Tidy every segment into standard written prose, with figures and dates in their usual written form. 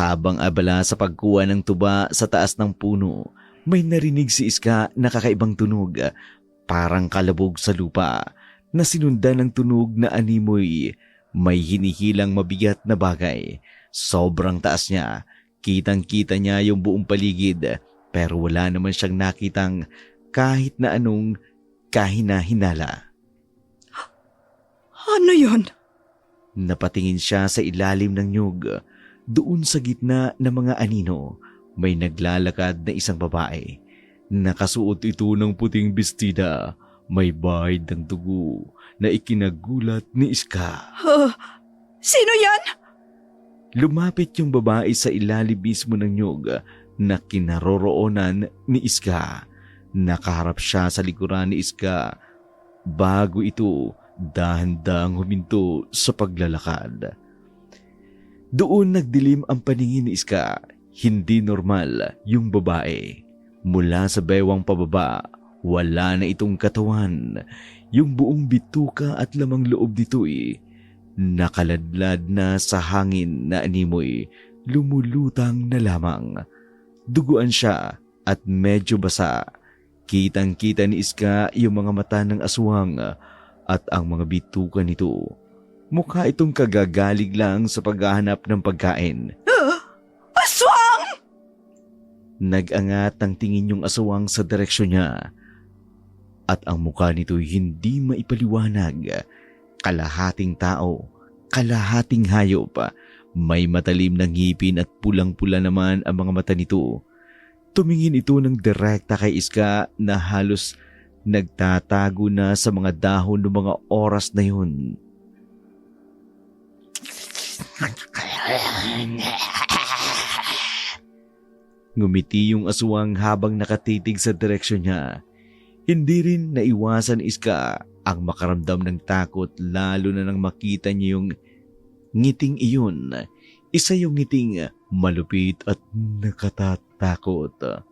Habang abala sa pagkuha ng tuba sa taas ng puno, may narinig si Iska na kakaibang tunog, parang kalabog sa lupa, na sinundan ng tunog na animoy. May hinihilang mabigat na bagay. Sobrang taas niya. Kitang-kita niya yung buong paligid, pero wala naman siyang nakitang kahit na anong kahina-hinala. Ano yon? Napatingin siya sa ilalim ng nyug. Doon sa gitna ng mga anino, may naglalakad na isang babae. Nakasuot ito ng puting bestida. May bahid ng dugo na ikinagulat ni Iska. Sino yan? Lumapit yung babae sa ilalim mismo ng nyug na kinaroroonan ni Iska. Nakaharap siya sa likuran ni Iska. Bago ito, dahan-dahang huminto sa paglalakad. Doon nagdilim ang paningin ni Iska. Hindi normal yung babae. Mula sa bewang pababa, wala na itong katawan. Yung buong bituka at lamang loob nito'y nakaladlad na sa hangin na animoy, lumulutang na lamang. Duguan siya at medyo basa. Kitang-kita ni Iska yung mga mata ng aswang at ang mga bituka nito. Mukha itong kagagalig lang sa paghahanap ng pagkain. Aswang! Nag-angat ang tingin yung aswang sa direksyon niya. At ang mukha nito'y hindi maipaliwanag. Kalahating tao, kalahating hayop. May matalim na ngipin at pulang-pula naman ang mga mata nito. Tumingin ito ng direkta kay Iska na halos nagtatago na sa mga dahon ng mga oras na yun. Ngumiti yung aswang habang nakatitig sa direksyon niya. Hindi rin naiwasan ni Iska ang makaramdam ng takot, lalo na nang makita niya yung ngiting iyon. Isa yung ngiting malupit at nakatatakot.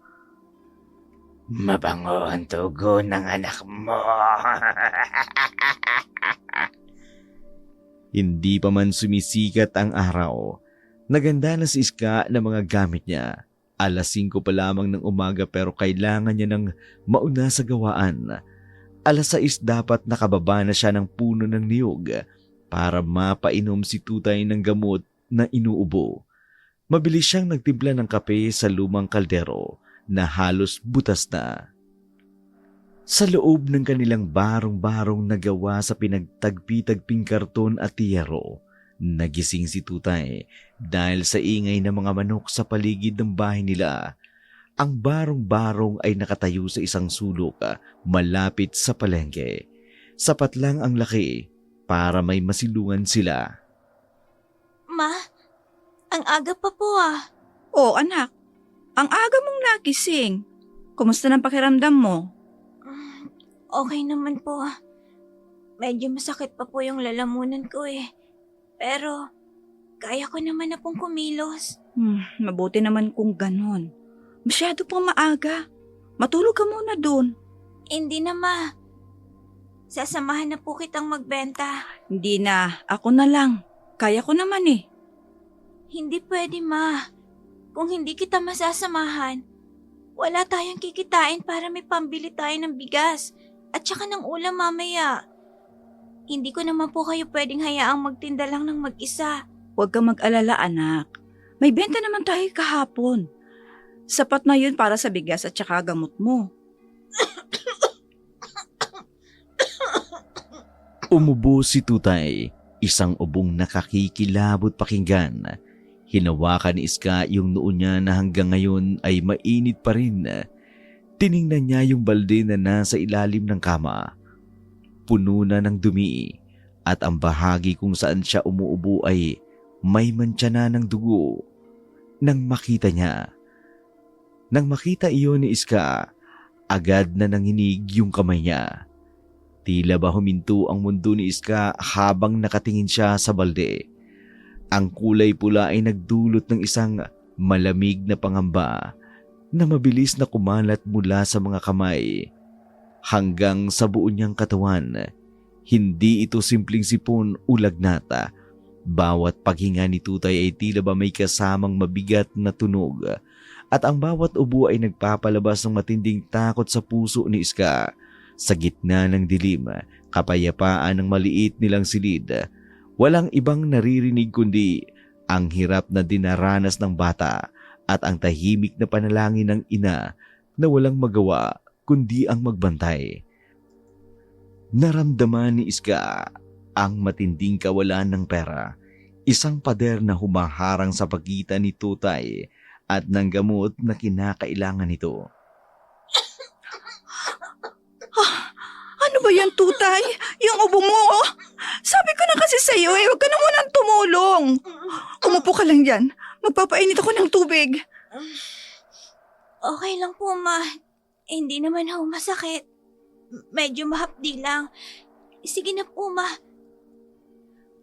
Mabango ang tugo ng anak mo. Hindi pa man sumisikat ang araw. Naganda na si Iska ng mga gamit niya. 5:00 pa lamang ng umaga pero kailangan niya ng mauna sa gawaan. 6:00 dapat nakababa na siya ng puno ng niyog para mapainom si Tutay ng gamot na inuubo. Mabilis siyang nagtimpla ng kape sa lumang kaldero na halos butas na. Sa loob ng kanilang barong-barong na gawa sa pinagtagpi-tagping karton at tiyero, nagising si Tutay dahil sa ingay ng mga manok sa paligid ng bahay nila. Ang barong-barong ay nakatayo sa isang sulok malapit sa palengke. Sapat lang ang laki para may masilungan sila. Ma, ang aga pa po ah. Oh anak, ang aga mong nagising. Kumusta ng pakiramdam mo? Okay naman po. Medyo masakit pa po yung lalamunan ko eh. Pero, kaya ko naman na pong kumilos. Mabuti naman kung ganon. Masyado pang maaga. Matulog ka muna dun. Hindi na ma. Sasamahan na po kitang magbenta. Hindi na, ako na lang. Kaya ko naman eh. Hindi pwede ma. Kung hindi kita masasamahan, wala tayong kikitain para may pambili tayo ng bigas at saka ng ulam mamaya. Hindi ko naman po kayo pwedeng hayaang magtinda lang ng mag-isa. Huwag kang mag-alala anak. May benta naman tayo kahapon. Sapat na yun para sa bigas at saka gamot mo. Umubo si Tutay, isang ubong nakakikilabot pakinggan. Hinawakan ni Iska yung noo niya na hanggang ngayon ay mainit pa rin. Tiningnan niya yung balde na nasa ilalim ng kama. Puno na ng dumi at ang bahagi kung saan siya umuubo ay may mantsa na ng dugo. Nang makita iyon ni Iska, agad na nanginig yung kamay niya. Tila ba huminto ang mundo ni Iska habang nakatingin siya sa balde. Ang kulay pula ay nagdulot ng isang malamig na pangamba na mabilis na kumalat mula sa mga kamay hanggang sa buo niyang katawan. Hindi ito simpleng sipon o lagnata. Bawat paghinga ni Tutay ay tila ba may kasamang mabigat na tunog at ang bawat ubo ay nagpapalabas ng matinding takot sa puso ni Iska. Sa gitna ng dilim, kapayapaan ng maliit nilang silid, walang ibang naririnig kundi ang hirap na dinaranas ng bata at ang tahimik na panalangin ng ina na walang magawa kundi ang magbantay. Naramdaman ni Iska ang matinding kawalan ng pera, isang pader na humaharang sa pagitan ni Tutay at ng gamot na kinakailangan nito. Ano ba yan, Tutay? Yung ubo mo, oh. Sabi ko na kasi sa'yo, huwag ka na munang tumulong. Umupo ka lang dyan. Magpapainit ako ng tubig. Okay lang po, Ma. Hindi naman ako masakit. Medyo mahapdi lang. Sige na po, Ma.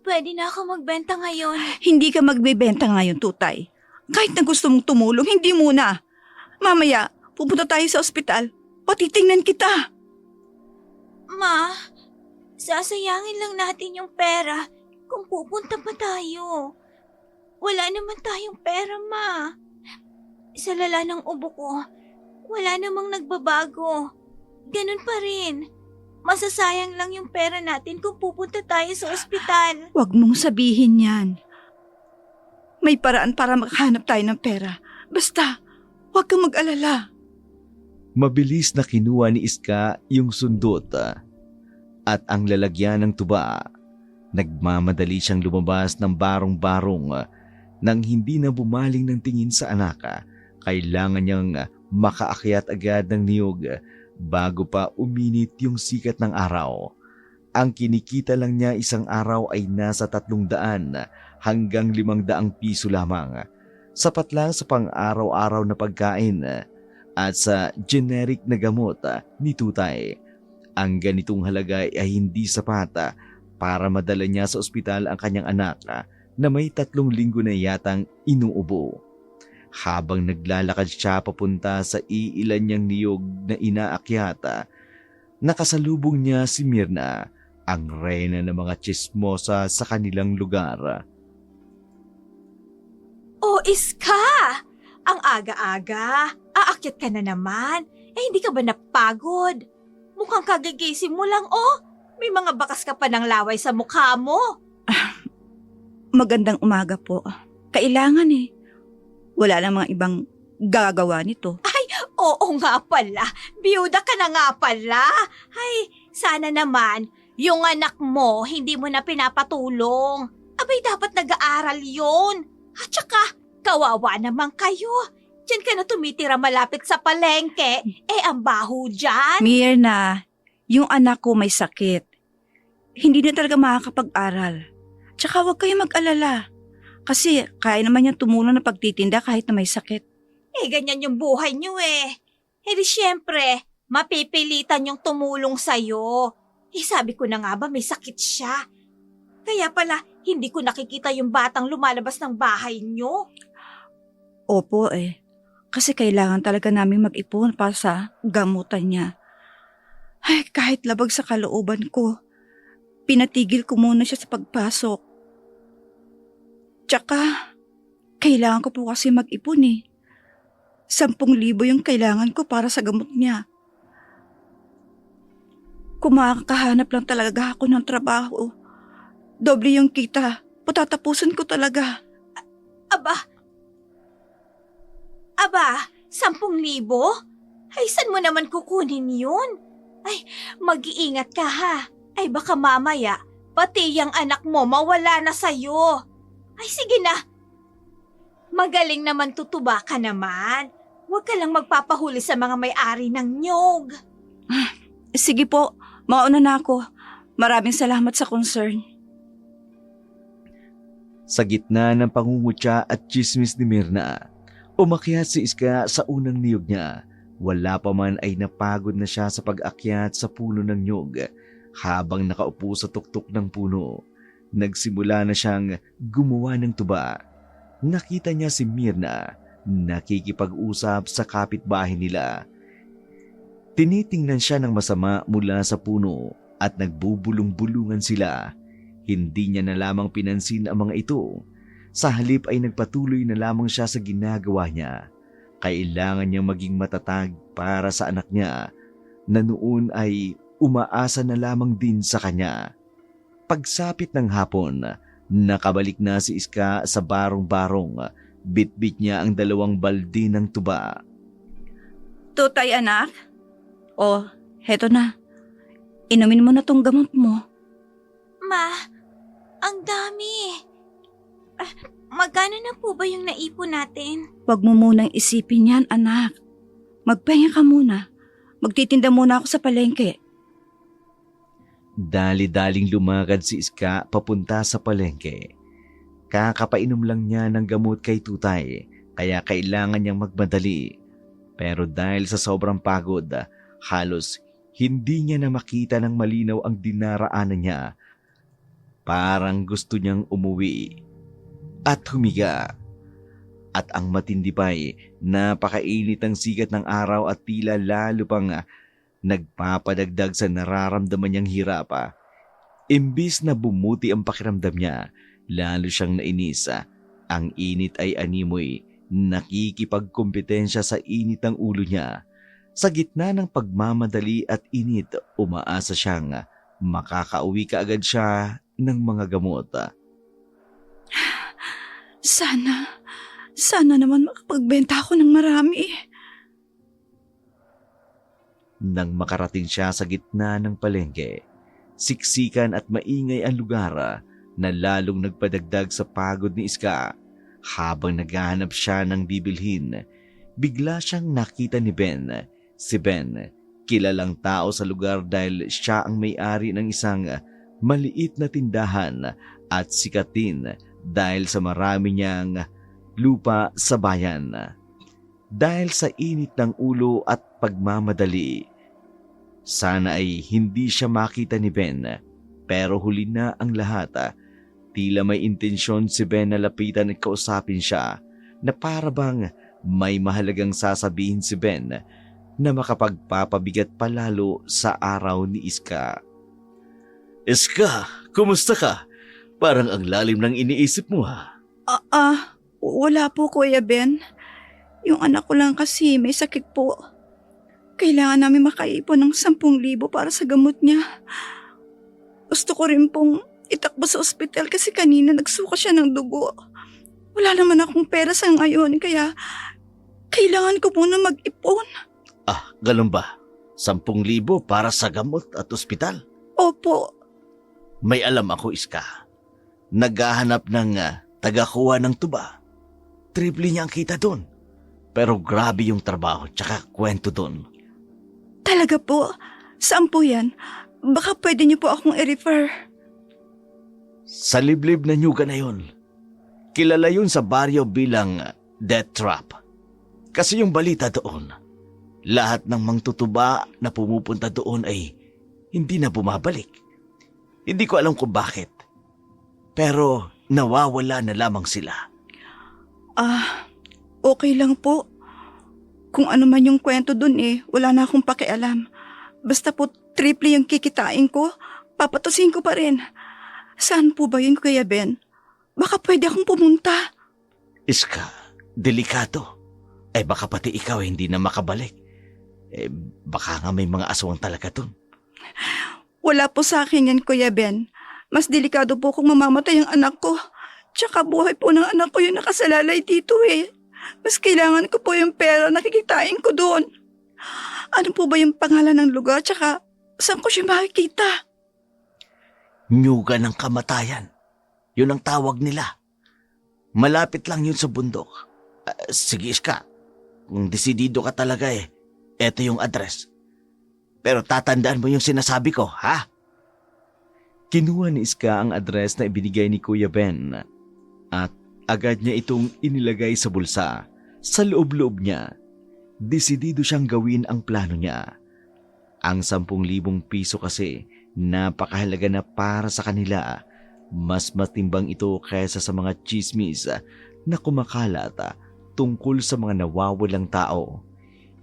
Pwede na ako magbenta ngayon. Hindi ka magbebenta ngayon, Tutay. Kahit na gusto mong tumulong, hindi muna. Mamaya, pupunta tayo sa ospital. Patitingnan kita. Ma, sasayangin lang natin yung pera kung pupunta pa tayo. Wala naman tayong pera, Ma. Sa lala ng ubo ko, wala namang nagbabago. Ganun pa rin. Masasayang lang yung pera natin kung pupunta tayo sa ospital. Huwag mong sabihin yan. May paraan para makahanap tayo ng pera. Basta, huwag kang mag-alala. Mabilis na kinuha ni Iska yung sundot at ang lalagyan ng tuba. Nagmamadali siyang lumabas ng barong-barong nang hindi na bumaling ng tingin sa anak. Kailangan niyang makaakyat agad ng niyog bago pa uminit yung sikat ng araw. Ang kinikita lang niya isang araw ay nasa 300 hanggang 500 piso lamang. Sapat lang sa pang-araw-araw na pagkain at sa generic na gamot ni Tutay. Ang ganitong halaga ay hindi sapat para madala niya sa ospital ang kanyang anak na may 3 linggo na yatang inuubo. Habang naglalakad siya papunta sa iilan niyang niyog na inaakyat, nakasalubong niya si Mirna, ang reyna ng mga tsismosa sa kanilang lugar. Oh, Iska! Ang aga-aga. Aakyat ka na naman. Hindi ka ba napagod? Mukhang kagigising mo lang, oh. May mga bakas ka pa ng laway sa mukha mo. Magandang umaga po. Kailangan eh. Wala lang mga ibang gagawa nito. Oo nga pala. Biyuda ka na nga pala. Ay, sana naman, yung anak mo, hindi mo na pinapatulong. Abay, dapat nag-aaral yun. At saka, kawawa naman kayo. Diyan ka na tumitira malapit sa palengke. Ang baho dyan. Mirna, yung anak ko may sakit. Hindi na talaga makakapag-aral. Tsaka huwag kayo mag-alala. Kasi kaya naman niyang tumulong na pagtitinda kahit na may sakit. Ganyan yung buhay niyo eh. Di syempre, mapipilitan yung tumulong sa'yo. Sabi ko na nga ba may sakit siya. Kaya pala, hindi ko nakikita yung batang lumalabas ng bahay niyo. Opo eh. Kasi kailangan talaga namin mag-ipon para sa gamutan niya. Ay, kahit labag sa kalooban ko, pinatigil ko muna siya sa pagpasok. Tsaka, kailangan ko po kasi mag-ipon eh. 10,000 yung kailangan ko para sa gamot niya. Kung makakahanap lang talaga ako ng trabaho, doble yung kita, patatapusin ko talaga. Aba, 10,000? Ay, saan mo naman kukunin yun? Ay, mag-iingat ka ha. Ay, baka mamaya, pati yung anak mo mawala na sa'yo. Ay, sige na. Magaling naman tutuba ka naman. Huwag ka lang magpapahuli sa mga may-ari ng nyog. Sige po, mauna na ako. Maraming salamat sa concern. Sa gitna ng pangungutya at tsismis ni Mirna, umakyat si Iska sa unang niyog niya. Wala pa man ay napagod na siya sa pag-akyat sa puno ng nyog. Habang nakaupo sa tuktok ng puno, nagsimula na siyang gumawa ng tuba. Nakita niya si Mirna nakikipag-usap sa kapitbahay nila. Tinitingnan siya ng masama mula sa puno at nagbubulong-bulungan sila. Hindi niya na lamang pinansin ang mga ito. Sa halip ay nagpatuloy na lamang siya sa ginagawa niya. Kailangan niyang maging matatag para sa anak niya na noon ay umaasa na lamang din sa kanya. Pagsapit ng hapon, nakabalik na si Iska sa barong-barong. Bitbit niya ang 2 balde ng tuba. Tutay anak? Oh, heto na. Inumin mo na tong gamot mo. Ma, ang dami. Magkano na po ba yung naipon natin? Huwag mo munang isipin yan, anak. Magpahinga ka muna. Magtitinda muna ako sa palengke. Dali-daling lumakad si Iska papunta sa palengke. Kakapainom lang niya ng gamot kay Tutay, kaya kailangan niyang magmadali. Pero dahil sa sobrang pagod, halos hindi niya na makita ng malinaw ang dinaraanan niya. Parang gusto niyang umuwi at humiga. At ang matindi pa'y napakainit ang sikat ng araw at tila lalo pang nagpapadagdag sa nararamdaman niyang hirap. Imbis na bumuti ang pakiramdam niya, lalo siyang nainis. Ang init ay animoy, nakikipagkompetensya sa init ng ulo niya. Sa gitna ng pagmamadali at init, umaasa siyang makakauwi kaagad siya ng mga gamot. Sana naman makapagbenta ako ng marami. Nang makarating siya sa gitna ng palengke, siksikan at maingay ang lugar na lalong nagpadagdag sa pagod ni Iska. Habang naghahanap siya ng bibilhin, bigla siyang nakita ni Ben. Si Ben, kilalang tao sa lugar dahil siya ang may-ari ng isang maliit na tindahan at sikat din dahil sa marami niyang lupa sa bayan. Dahil sa init ng ulo at pagmamadali, sana ay hindi siya makita ni Ben, pero huli na ang lahat. Tila may intensyon si Ben na lapitan at kausapin siya na para bang may mahalagang sasabihin si Ben na makapagpapabigat palalo sa araw ni Iska. Iska, kumusta ka? Parang ang lalim ng iniisip mo ha. Wala po, Kuya Ben. Yung anak ko lang kasi may sakit po. Kailangan namin makaipon ng 10,000 para sa gamot niya. Gusto ko rin pong itakbo sa ospital kasi kanina nagsuka siya ng dugo. Wala naman akong pera sa ngayon kaya kailangan ko muna mag-ipon. Ganun ba? 10,000 para sa gamot at ospital? Opo. May alam ako, Iska. Naghahanap ng tagakuha ng tuba. Triple niya ang kita doon. Pero grabe yung trabaho tsaka kwento doon. Talaga po? Saan po yan? Baka pwede niyo po akong i-refer. Sa liblib na nyuga na yun. Kilala yun sa baryo bilang death trap. Kasi yung balita doon, lahat ng mangtutuba na pumupunta doon ay hindi na bumabalik. Hindi ko alam kung bakit. Pero nawawala na lamang sila. Okay lang po. Kung ano man yung kwento dun wala na akong pakialam. Basta po triple yung kikitain ko, papatusin ko pa rin. Saan po ba yun, Kuya Ben? Baka pwede akong pumunta. Iska, delikado. Baka pati ikaw hindi na makabalik. Baka nga may mga aswang talaga dun. Wala po sa akin yan, Kuya Ben. Mas delikado po kung mamamatay ang anak ko. Tsaka buhay po ng anak ko yung nakasalalay dito Mas kailangan ko po yung pera na kikitain ko doon. Ano po ba yung pangalan ng lugar? Tsaka saan ko siya makikita? Nyuga ng kamatayan. Yun ang tawag nila. Malapit lang yun sa bundok. Sige, Iska. Kung desidido ka talaga eto yung address. Pero tatandaan mo yung sinasabi ko, ha? Kinuha ni Iska ang address na ibinigay ni Kuya Ben at agad niya itong inilagay sa bulsa. Sa loob-loob niya, desidido siyang gawin ang plano niya. Ang 10,000 piso kasi napakahalaga na para sa kanila. Mas matimbang ito kaysa sa mga chismis na kumakalat tungkol sa mga nawawalang tao.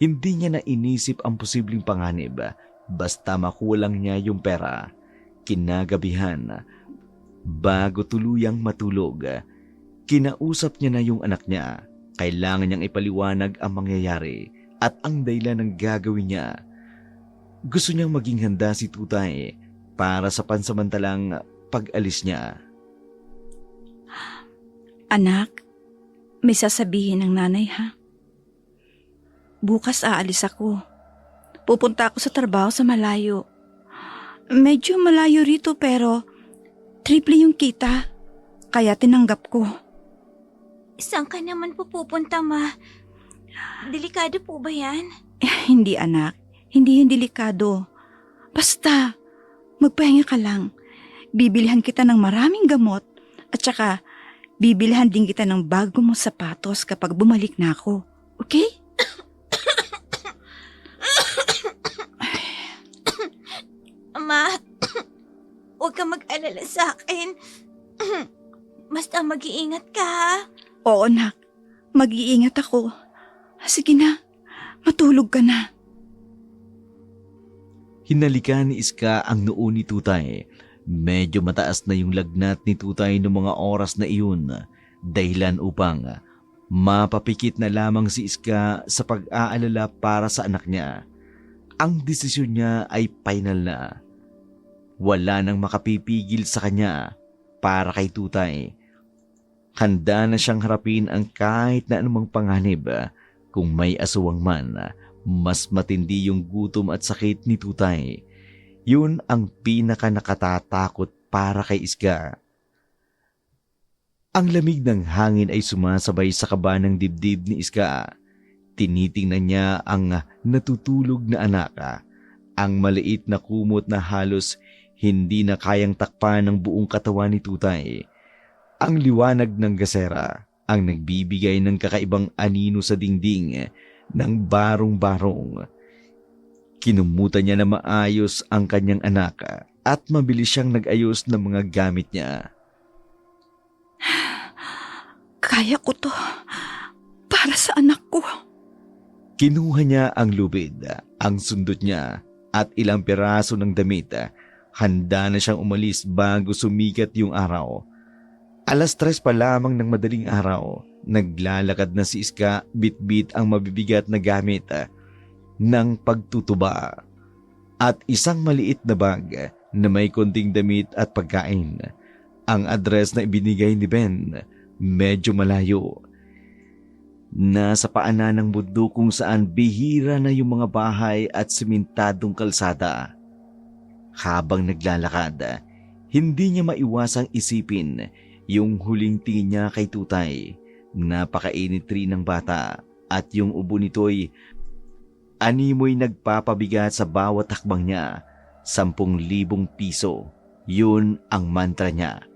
Hindi niya na inisip ang posibleng panganib basta makuha lang niya yung pera. Kinagabihan, Bago tuluyang matulog, kinausap niya na yung anak niya. Kailangan niyang ipaliwanag ang mangyayari at ang dahilan ng gagawin niya. Gusto niyang maging handa si Tutay para sa pansamantalang pag-alis niya. Anak, may sasabihin ng nanay ha. Bukas aalis ako. Pupunta ako sa trabaho sa malayo. Medyo malayo rito pero triple yung kita. Kaya tinanggap ko. Saan ka naman po pupunta, Ma? Delikado po ba yan? Hindi anak, hindi yung delikado. Basta, magpahinga ka lang. Bibilihan kita ng maraming gamot at saka bibilihan din kita ng bago mong sapatos kapag bumalik na ako. Okay? Ma, huwag ka mag-alala sa akin. Basta mag-iingat ka, ha? Oo anak, mag-iingat ako. Sige na, matulog ka na. Hinalikan ni Iska ang noo ni Tutay. Medyo mataas na yung lagnat ni Tutay noong mga oras na iyon, dahilan upang mapapikit na lamang si Iska sa pag-aalala para sa anak niya. Ang desisyon niya ay final na. Wala nang makapipigil sa kanya para kay Tutay. Handa na siyang harapin ang kahit na anumang panganib. Kung may aswang man, mas matindi yung gutom at sakit ni Tutay. Yun ang pinaka nakatatakot para kay Iska. Ang lamig ng hangin ay sumasabay sa kaba ng dibdib ni Iska. Tinitingnan niya ang natutulog na anak. Ang maliit na kumot na halos hindi na kayang takpan ng buong katawan ni Tutay. Ang liwanag ng gasera ang nagbibigay ng kakaibang anino sa dingding ng barong-barong. Kinumutan niya na maayos ang kanyang anak at mabilis siyang nag-ayos ng mga gamit niya. Kaya ko to. Para sa anak ko. Kinuha niya ang lubid, ang sundot niya at ilang piraso ng damit. Handa na siyang umalis bago sumikat yung araw. 3:00 pa lamang ng madaling araw, naglalakad na si Iska bit-bit ang mabibigat na gamit ng pagtutuba at isang maliit na bag na may konting damit at pagkain. Ang address na ibinigay ni Ben, medyo malayo. Nasa paanan ng bundok kung saan bihira na yung mga bahay at simentadong kalsada. Habang naglalakad, hindi niya maiwasang isipin yung huling tingin niya kay Tutay. Napakainit rin ng bata at yung ubo nito'y animoy nagpapabigat sa bawat hakbang niya. 10,000 piso. Yun ang mantra niya.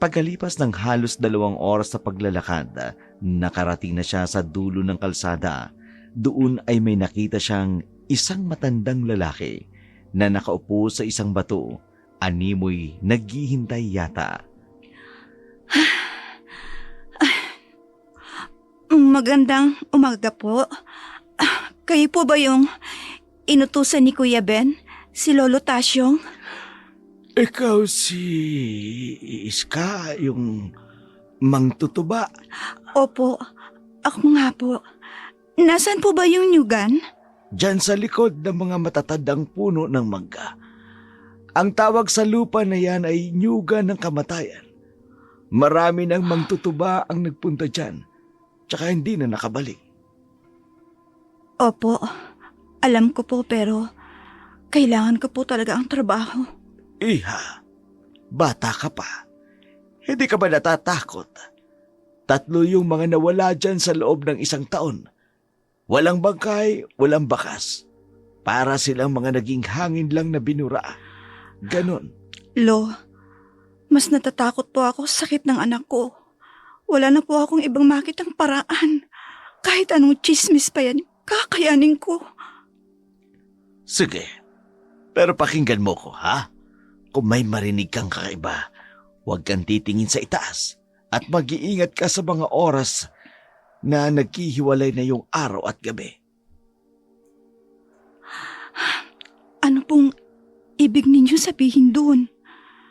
Pagkalipas ng halos 2 oras na paglalakad, nakarating na siya sa dulo ng kalsada. Doon ay may nakita siyang isang matandang lalaki na nakaupo sa isang bato. Animoy naghihintay yata. Magandang umaga po. Kayo po ba yung inutusan ni Kuya Ben? Si Lolo Tasyong? Ikaw si Iska, yung mangtutuba. Opo, ako nga po. Nasaan po ba yung nyugan? Diyan sa likod ng mga matatandang puno ng mangga. Ang tawag sa lupa na yan ay nyugan ng kamatayan. Marami ng mangtutuba ang nagpunta dyan, tsaka hindi na nakabalik. Opo, alam ko po pero kailangan ko po talaga ang trabaho. Iha, bata ka pa. Hindi ka ba natatakot? 3 yung mga nawala dyan sa loob ng 1 taon. Walang bangkay, walang bakas. Para silang mga naging hangin lang na binura. Ganon. Lo, mas natatakot po ako sa sakit ng anak ko. Wala na po akong ibang makitang paraan. Kahit anong chismis pa yan, kakayanin ko. Sige, pero pakinggan mo ko, ha? Kung may marinig kang kakaiba, huwag kang titingin sa itaas at mag-iingat ka sa mga oras na naghihiwalay na yung araw at gabi. Ano pong ibig ninyo sabihin doon?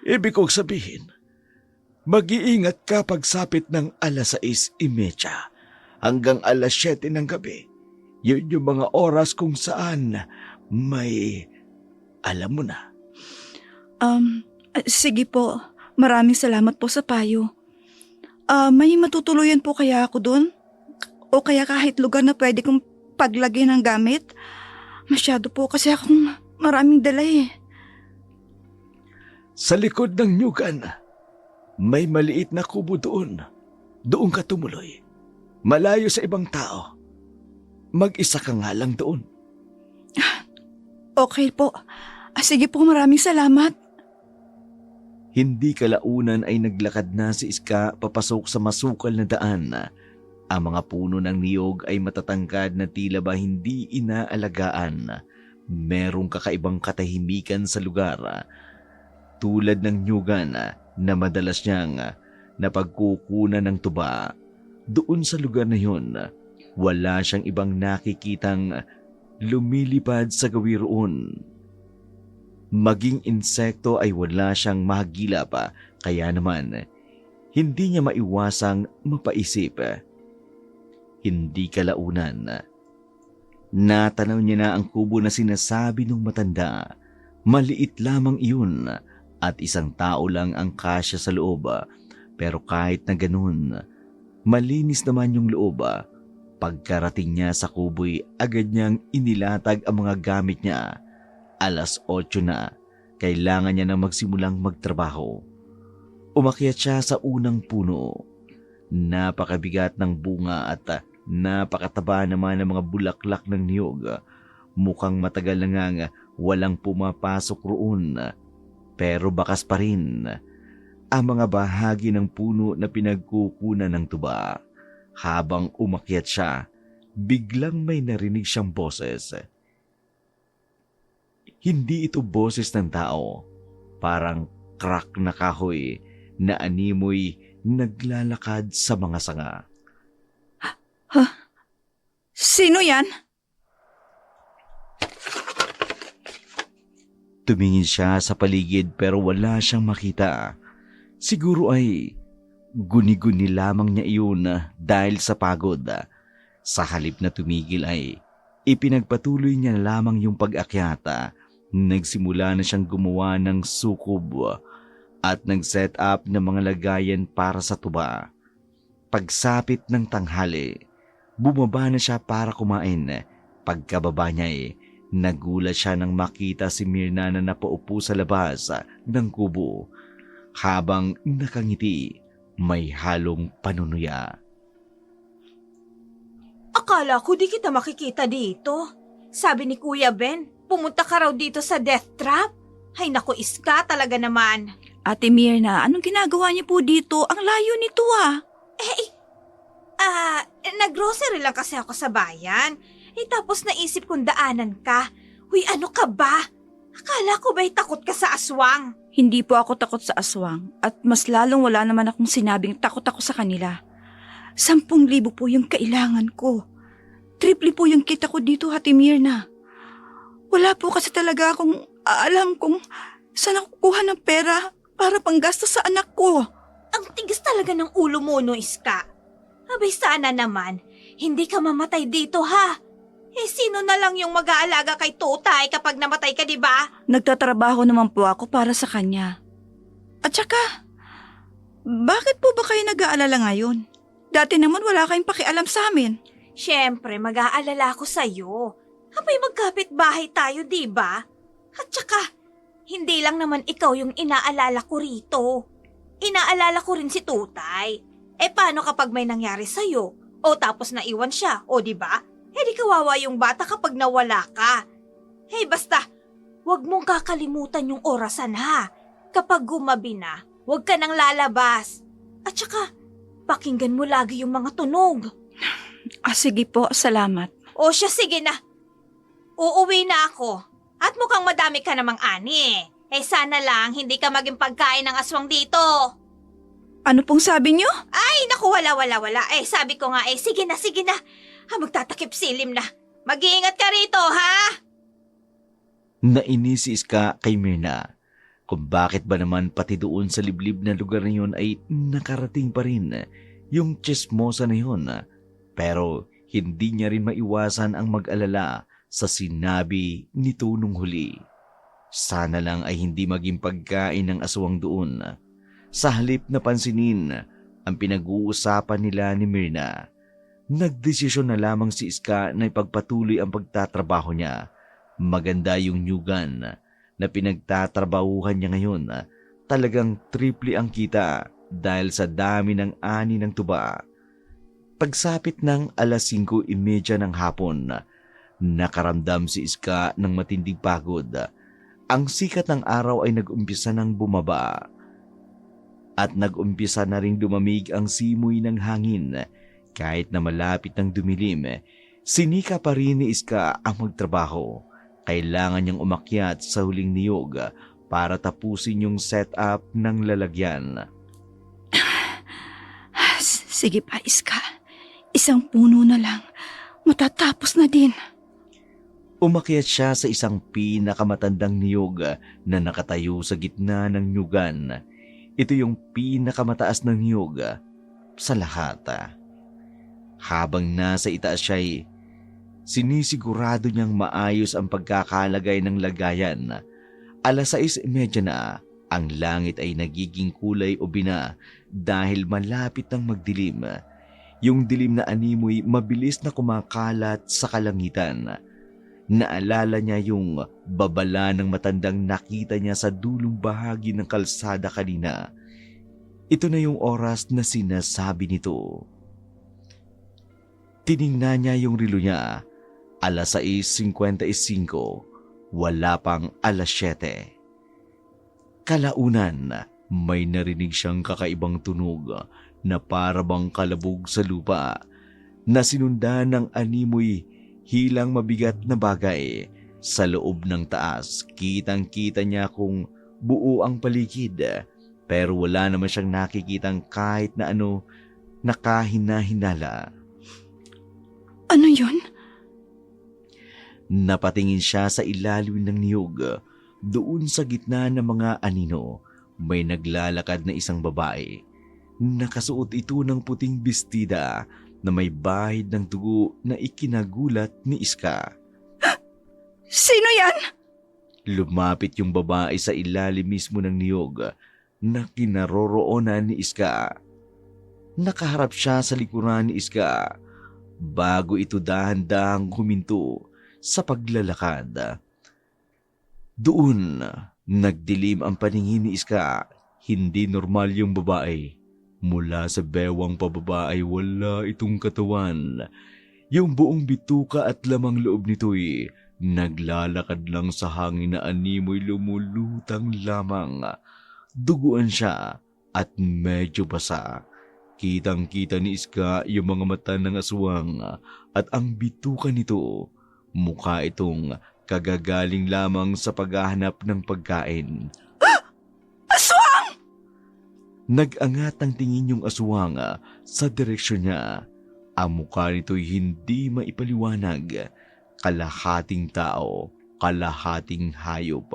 Ibig kong sabihin, Mag-iingat ka pagsapit ng alas 6:30 hanggang alas 7 ng gabi. Yun yung mga oras kung saan may, alam mo na. Sige po. Maraming salamat po sa payo. May matutuluyan po kaya ako doon? O kaya kahit lugar na pwede kong paglagay ng gamit? Masyado po kasi akong maraming dala eh. Sa likod ng nyugan, may maliit na kubo doon. Doon ka tumuloy. Malayo sa ibang tao. Mag-isa ka nga lang doon. Okay po. Sige po, maraming salamat. Hindi kalaunan ay naglakad na si Iska papasok sa masukal na daan. Ang mga puno ng niyog ay matatangkad na tila ba hindi inaalagaan. Merong kakaibang katahimikan sa lugar. Tulad ng nyugan na madalas niyang napagkukunan ng tuba. Doon sa lugar na yun, wala siyang ibang nakikitang lumilipad sa gawi roon. Maging insekto ay wala siyang mahagilap, kaya naman hindi niya maiwasang mapaisip. Hindi kalaunan, natanaw niya na ang kubo na sinasabi ng matanda. Maliit lamang iyon at isang tao lang ang kasya sa loob. Pero kahit na ganun, malinis naman yung loob. Pagkarating niya sa kubo'y agad niyang inilatag ang mga gamit niya. Alas 8 na, kailangan niya na magsimulang magtrabaho. Umakyat siya sa unang puno. Napakabigat ng bunga at napakataba naman ng mga bulaklak ng niyog. Mukhang matagal na ngang walang pumapasok roon. Pero bakas pa rin ang mga bahagi ng puno na pinagkukunan ng tuba. Habang umakyat siya, biglang may narinig siyang boses. Hindi ito boses ng tao. Parang crack na kahoy na animoy naglalakad sa mga sanga. Sino yan? Tumingin siya sa paligid pero wala siyang makita. Siguro ay guni-guni lamang niya iyon dahil sa pagod. Sa halip na tumigil ay ipinagpatuloy niya lamang yung pag-akyat. Nagsimula na siyang gumawa ng sukob at nag-set up ng mga lagayan para sa tuba. Pagsapit ng tanghali, bumaba na siya para kumain. Pagkababa niya nagulat siya nang makita si Mirna na napaupo sa labas ng kubo. Habang nakangiti, may halong panunuya. Akala ko di kita makikita dito. Sabi ni Kuya Ben, pumunta ka raw dito sa death trap. Ay naku, Iska talaga naman. Ate Mirna, anong ginagawa niyo po dito? Ang layo nito ah. Nag-grocery lang kasi ako sa bayan. Tapos naisip kong daanan ka. Huy, ano ka ba? Akala ko ba'y takot ka sa aswang? Hindi po ako takot sa aswang at mas lalong wala naman akong sinabing takot ako sa kanila. 10,000 po yung kailangan ko. Triple po yung kita ko dito, Ate Mirna. Wala po kasi talaga akong alam kung saan ako kukuha ng pera para panggastos sa anak ko. Ang tigas talaga ng ulo mo, no, Iska. Abay sana naman, hindi ka mamatay dito, ha? Sino na lang yung mag-aalaga kay Tutay kapag namatay ka, di ba? Nagtatrabaho naman po ako para sa kanya. At saka, bakit po ba kayo nag-aalala ngayon? Dati naman wala kayong pakialam sa amin. Siyempre, mag-aalala ako sa'yo. Abay magkapit-bahay tayo, di ba? At saka, hindi lang naman ikaw yung inaalala ko rito. Inaalala ko rin si Tutay. Paano kapag may nangyari sa'yo? O tapos naiwan siya, o di ba? Di kawawa yung bata kapag nawala ka. Basta, wag mong kakalimutan yung orasan ha. Kapag gumabi na, wag ka nang lalabas. At saka, pakinggan mo lagi yung mga tunog. Sige po, salamat. O siya, sige na. Uuwi na ako. At mukhang madami ka namang ani. Sana lang hindi ka maging pagkain ng aswang dito. Ano pong sabi niyo? Ay, naku, wala. Sabi ko nga, sige na. Magtatakip silim na. Mag-iingat ka rito, ha? Nainis si Iska kay Mirna. kung bakit ba naman pati doon sa liblib na lugar na yun ay nakarating pa rin yung tsismosa na yun. Pero hindi niya rin maiwasan ang mag-alala sa sinabi nito nung huli. Sana lang ay hindi maging pagkain ng aswang doon. Sa halip na pansinin ang pinag-uusapan nila ni Myrna, nagdesisyon na lamang si Iska na ipagpatuloy ang pagtatrabaho niya. Maganda yung nyugan na pinagtatrabahuhan niya ngayon. Talagang triple ang kita dahil sa dami ng ani ng tuba. Pagsapit ng 5:30 ng hapon, nakaramdam si Iska ng matinding pagod. Ang sikat ng araw ay nag-umpisa ng bumaba at nag-umpisa na ring lumamig ang simoy ng hangin. Kahit na malapit ng dumilim, sinika pa rin ni Iska ang magtrabaho. Kailangan niyang umakyat sa huling niyog para tapusin yung setup ng lalagyan. Sige pa, Iska. Isang puno na lang. Matatapos na din. Umakyat siya sa isang pinakamatandang niyog na nakatayo sa gitna ng nyugan. Ito yung pinakamataas ng niyog sa lahat. Habang nasa itaas siya sinisigurado niyang maayos ang pagkakalagay ng lagayan. 6:30 na, ang langit ay nagiging kulay ubina dahil malapit ng magdilim. Yung dilim na animoy mabilis na kumakalat sa kalangitan. Naalala niya yung babala ng matandang nakita niya sa dulong bahagi ng kalsada kanina. Ito na yung oras na sinasabi nito. Tiningnan niya yung relo niya. 6:55, wala pang 7:00. Kalaunan, may narinig siyang kakaibang tunog na parabang kalabog sa lupa na sinundan ng animoy hilang mabigat na bagay. Sa loob ng taas, kitang-kita niya kung buo ang paligid, pero wala naman siyang nakikitang kahit na ano na kahina-hinala. Ano yun? Napatingin siya sa ilalim ng niyog. Doon sa gitna ng mga anino, may naglalakad na isang babae. Nakasuot ito ng puting bestida na may bahid ng dugo na ikinagulat ni Iska. Sino yan? Lumapit yung babae sa ilalim mismo ng niyog na kinaroroonan ni Iska. Nakaharap siya sa likuran ni Iska bago ito dahan-dahang huminto sa paglalakad. Doon, nagdilim ang paningin ni Iska. Hindi normal yung babae. Mula sa bewang pababa ay wala itong katawan. Yung buong bituka at lamang loob nito'y naglalakad lang sa hangin na animoy lumulutang lamang. Duguan siya at medyo basa. Kitang-kita ni Iska yung mga mata ng aswang at ang bituka nito. Mukha itong kagagaling lamang sa paghahanap ng pagkain. Aswang! Nag-angat ang tingin yung aswang sa direksyon niya. Ang mukha nito'y hindi maipaliwanag. Kalahating tao, kalahating hayop.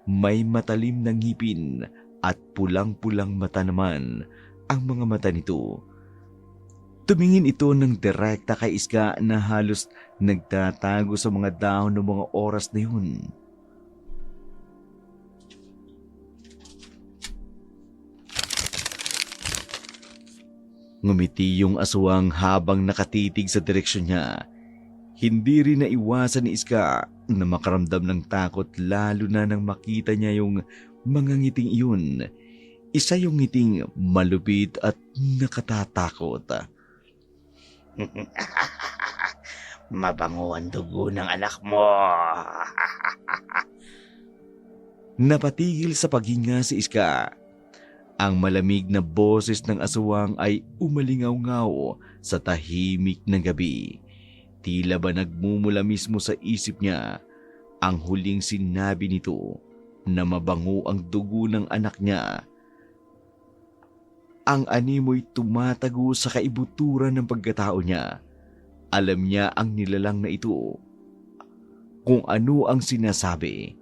May matalim na ngipin at pulang-pulang mata naman ang mga mata nito. Tumingin ito ng direkta kay Iska na halos nagtatago sa mga dahon ng mga oras na yun. Ngumiti yung aswang habang nakatitig sa direksyon niya. Hindi rin naiwasan ni Iska na makaramdam ng takot lalo na nang makita niya yung mga ngiting iyon. Isa yung ngiting malupit at nakatatakot. Mabango ang dugo ng anak mo. Napatigil sa paghinga si Iska. Ang malamig na boses ng aswang ay umalingaw-ngaw sa tahimik na gabi. Tila ba nagmumula mismo sa isip niya ang huling sinabi nito na mabango ang dugo ng anak niya. Ang animoy tumatago sa kaibuturan ng pagkatao niya. Alam niya ang nilalang na ito. Kung ano ang sinasabi,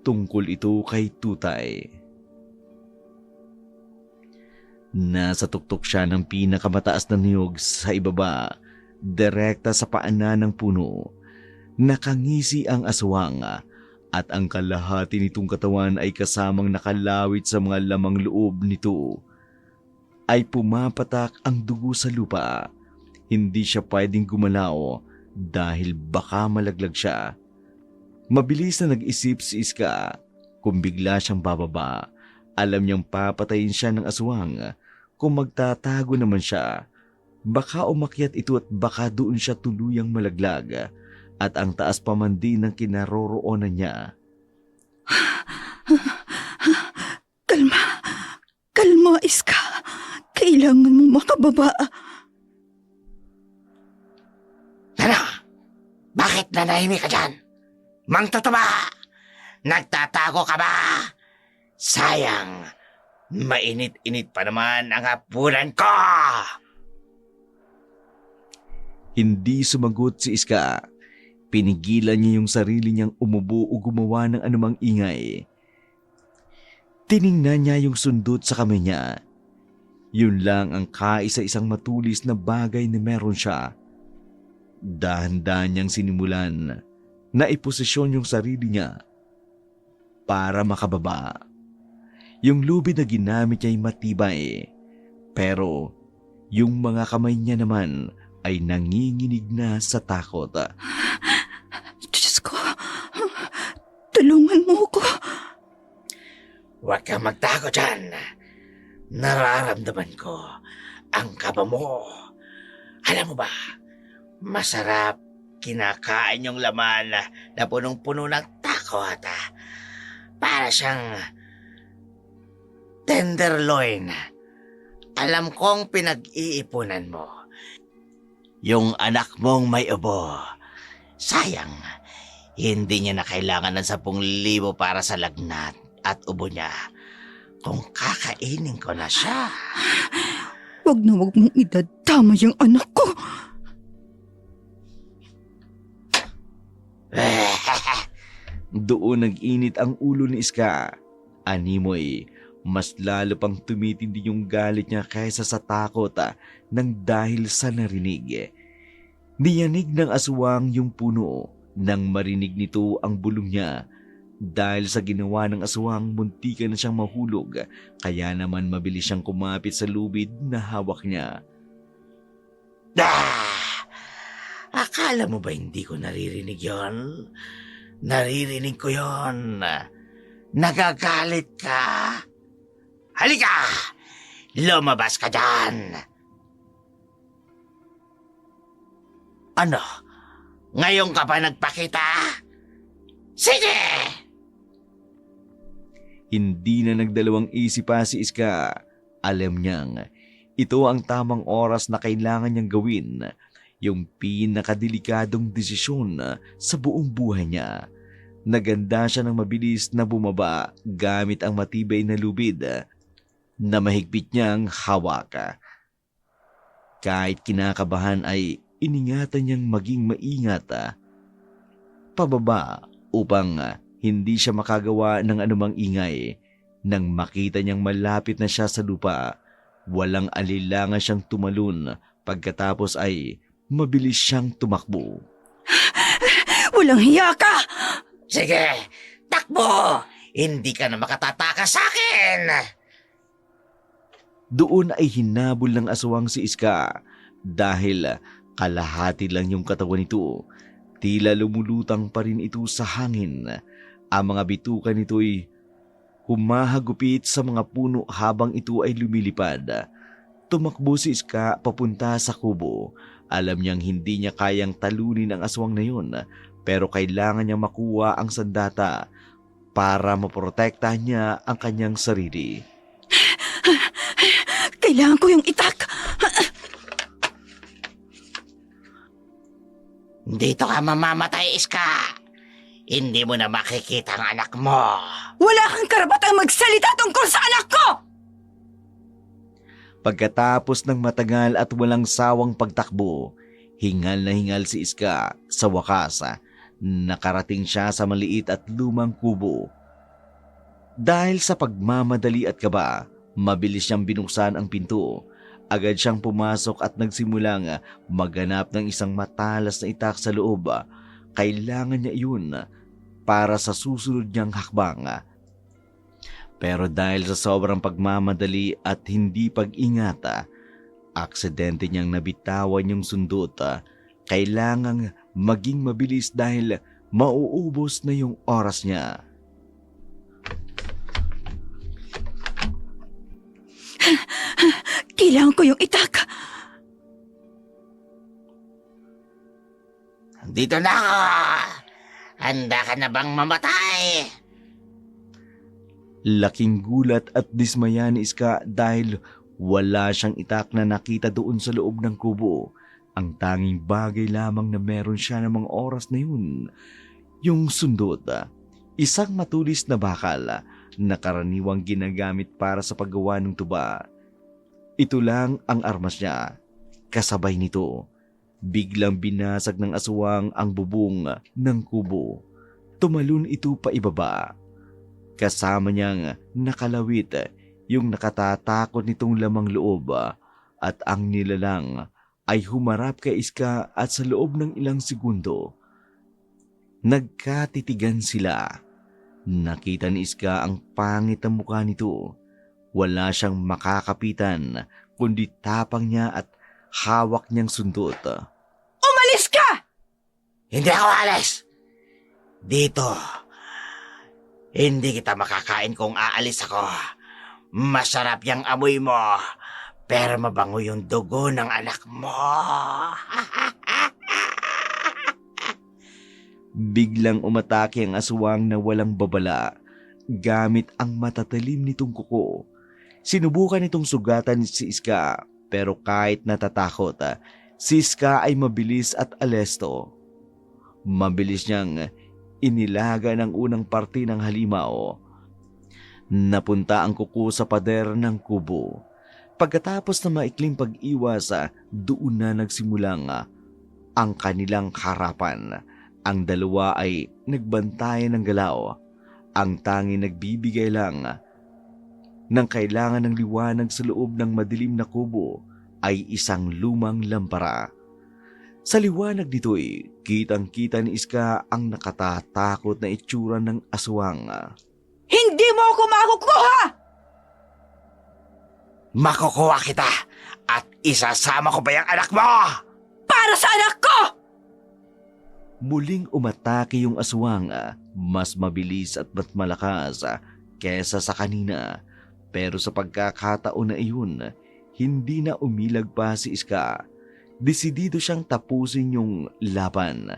tungkol ito kay Tutay. Nasa tuktok siya ng pinakamataas na niyog sa ibaba, direkta sa paanan ng puno. Nakangisi ang aswang at ang kalahati nitong katawan ay kasamang nakalawit sa mga lamang loob nito. Ay pumapatak ang dugo sa lupa. Hindi siya pwedeng gumalaw dahil baka malaglag siya. Mabilis na nag-isip si Iska. Kung bigla siyang bababa, alam niyang papatayin siya ng aswang. Kung magtatago naman siya, baka umakyat ito at baka doon siya tuluyang malaglag at ang taas pa man din ng kinaroroonan niya. Kalma, Iska. Kailangan mo makababa. Ano? Bakit nanahimik ka dyan? Mang Tutuba! Nagtatago ka ba? Sayang, mainit-init pa naman ang hapunan ko! Hindi sumagot si Iska. Pinigilan niya yung sarili niyang umubo o gumawa ng anumang ingay. Tiningnan niya yung sundot sa kamay niya. Yun lang ang kaisa-isang matulis na bagay na meron siya. Dahan-dahan niyang sinimulan na iposisyon yung sarili niya para makababa. Yung lubid na ginamit niya ay matibay, pero yung mga kamay niya naman ay nanginginig na sa takot. Diyos ko, tulungan mo ko. Huwag kang magtago dyan. Nararamdaman ko ang kaba mo. Alam mo ba, masarap kinakain yung laman na punong-puno ng takot. Para siyang tenderloin. Alam kong pinag-iipunan mo. Yung anak mong may ubo. Sayang, hindi niya na kailangan ng 10,000 para sa lagnat at ubo niya. Kung kakainin ko na siya. Wag na wag mong idadama yung anak ko. Doon nag-init ang ulo ni Iska. Animoy, mas lalo pang tumitindi yung galit niya kaysa sa takot nang dahil sa narinig. Niyanig ng aswang yung puno nang marinig nito ang bulong niya. Dahil sa ginawa ng aswang, muntikan na siyang mahulog, kaya naman mabilis siyang kumapit sa lubid na hawak niya. Akala mo ba hindi ko naririnig yon? Naririnig ko yon. Nagagalit ka? Halika! Lumabas ka dyan! Ano? Ngayon ka pa nagpakita? Sige! Hindi na nagdalawang isip pa si Iska. Alam niyang ito ang tamang oras na kailangan niyang gawin, yung pinakadelikadong desisyon sa buong buhay niya. Naganda siya ng mabilis na bumaba gamit ang matibay na lubid na mahigpit niyang hawak. Kahit kinakabahan ay iningatan niyang maging maingat pababa upang hindi siya makagawa ng anumang ingay. Nang makita niyang malapit na siya sa lupa, walang alilangan siyang tumalon, pagkatapos ay mabilis siyang tumakbo. Walang hiya ka! Sige, takbo! Hindi ka na makatataka sa akin! Doon ay hinabol ng aswang si Iska dahil kalahati lang yung katawan nito. Tila lumulutang pa rin ito sa hangin. Ang mga bituka nito'y humahagupit sa mga puno habang ito ay lumilipad. Tumakbo si Iska papunta sa kubo. Alam niyang hindi niya kayang talunin ang aswang na yun, pero kailangan niyang makuha ang sandata para maprotektahan niya ang kanyang sarili. Kailangan ko yung itak! Dito ka mamamatay, Iska. Hindi mo na makikita ang anak mo. Wala kang karapatang magsalita tungkol sa anak ko! Pagkatapos ng matagal at walang sawang pagtakbo, hingal na hingal si Iska. Sa wakas, nakarating siya sa maliit at lumang kubo. Dahil sa pagmamadali at kaba, mabilis niyang binuksan ang pinto. Agad siyang pumasok at nagsimulang maghanap ng isang matalas na itak sa loob. Kailangan niya iyon para sa susunod niyang hakbang. Pero dahil sa sobrang pagmamadali at hindi pag-ingat, aksidente niyang nabitawan yung sundot. Kailangang maging mabilis dahil mauubos na yung oras niya. Kailangan ko yung itak. Dito na ako! Handa ka na bang mamatay? Laking gulat at dismaya ni Iska dahil wala siyang itak na nakita doon sa loob ng kubo. Ang tanging bagay lamang na meron siya ng mga oras na yun, yung sundot. Isang matulis na bakal na karaniwang ginagamit para sa paggawa ng tuba. Ito lang ang armas niya. Kasabay nito, biglang binasag ng aswang ang bubong ng kubo. Tumalon ito pa ibaba. Kasama niyang nakalawit yung nakatatakot nitong lamang loob at ang nilalang ay humarap kay Iska at sa loob ng ilang segundo, nagkatitigan sila. Nakita ni Iska ang pangit na mukha nito. Wala siyang makakapitan kundi tapang niya at hawak niyang sundot. Umalis ka! Hindi ako alis! Dito. Hindi kita makakain kung aalis ako. Masarap yung amoy mo, pero mabango yung dugo ng anak mo. Biglang umatake ang aswang na walang babala gamit ang matatalim nitong kuko. Sinubukan nitong sugatan si Iska pero kahit natatakot, si Iska ay mabilis at alesto. Mabilis niyang inilaga ng unang parte ng halimaw. Napunta ang kuko sa pader ng kubo. Pagkatapos na maikling pag-iwas, doon na nagsimulang ang kanilang harapan. Ang dalawa ay nagbantayan ng galaw. Ang tanging nagbibigay lang ng kailangan ng liwanag sa loob ng madilim na kubo ay isang lumang lampara. Sa liwanag nito'y kitang-kita ni Iska ang nakatatakot na itsura ng aswang. Hindi mo ako makukuha! Makukuha kita at isasama ko pa yung anak mo! Para sa anak ko! Muling umatake yung aswang, mas mabilis at mas malakas kesa sa kanina. Pero sa pagkakataon na iyon, hindi na umilag pa si Iska. Desidido siyang tapusin yung laban.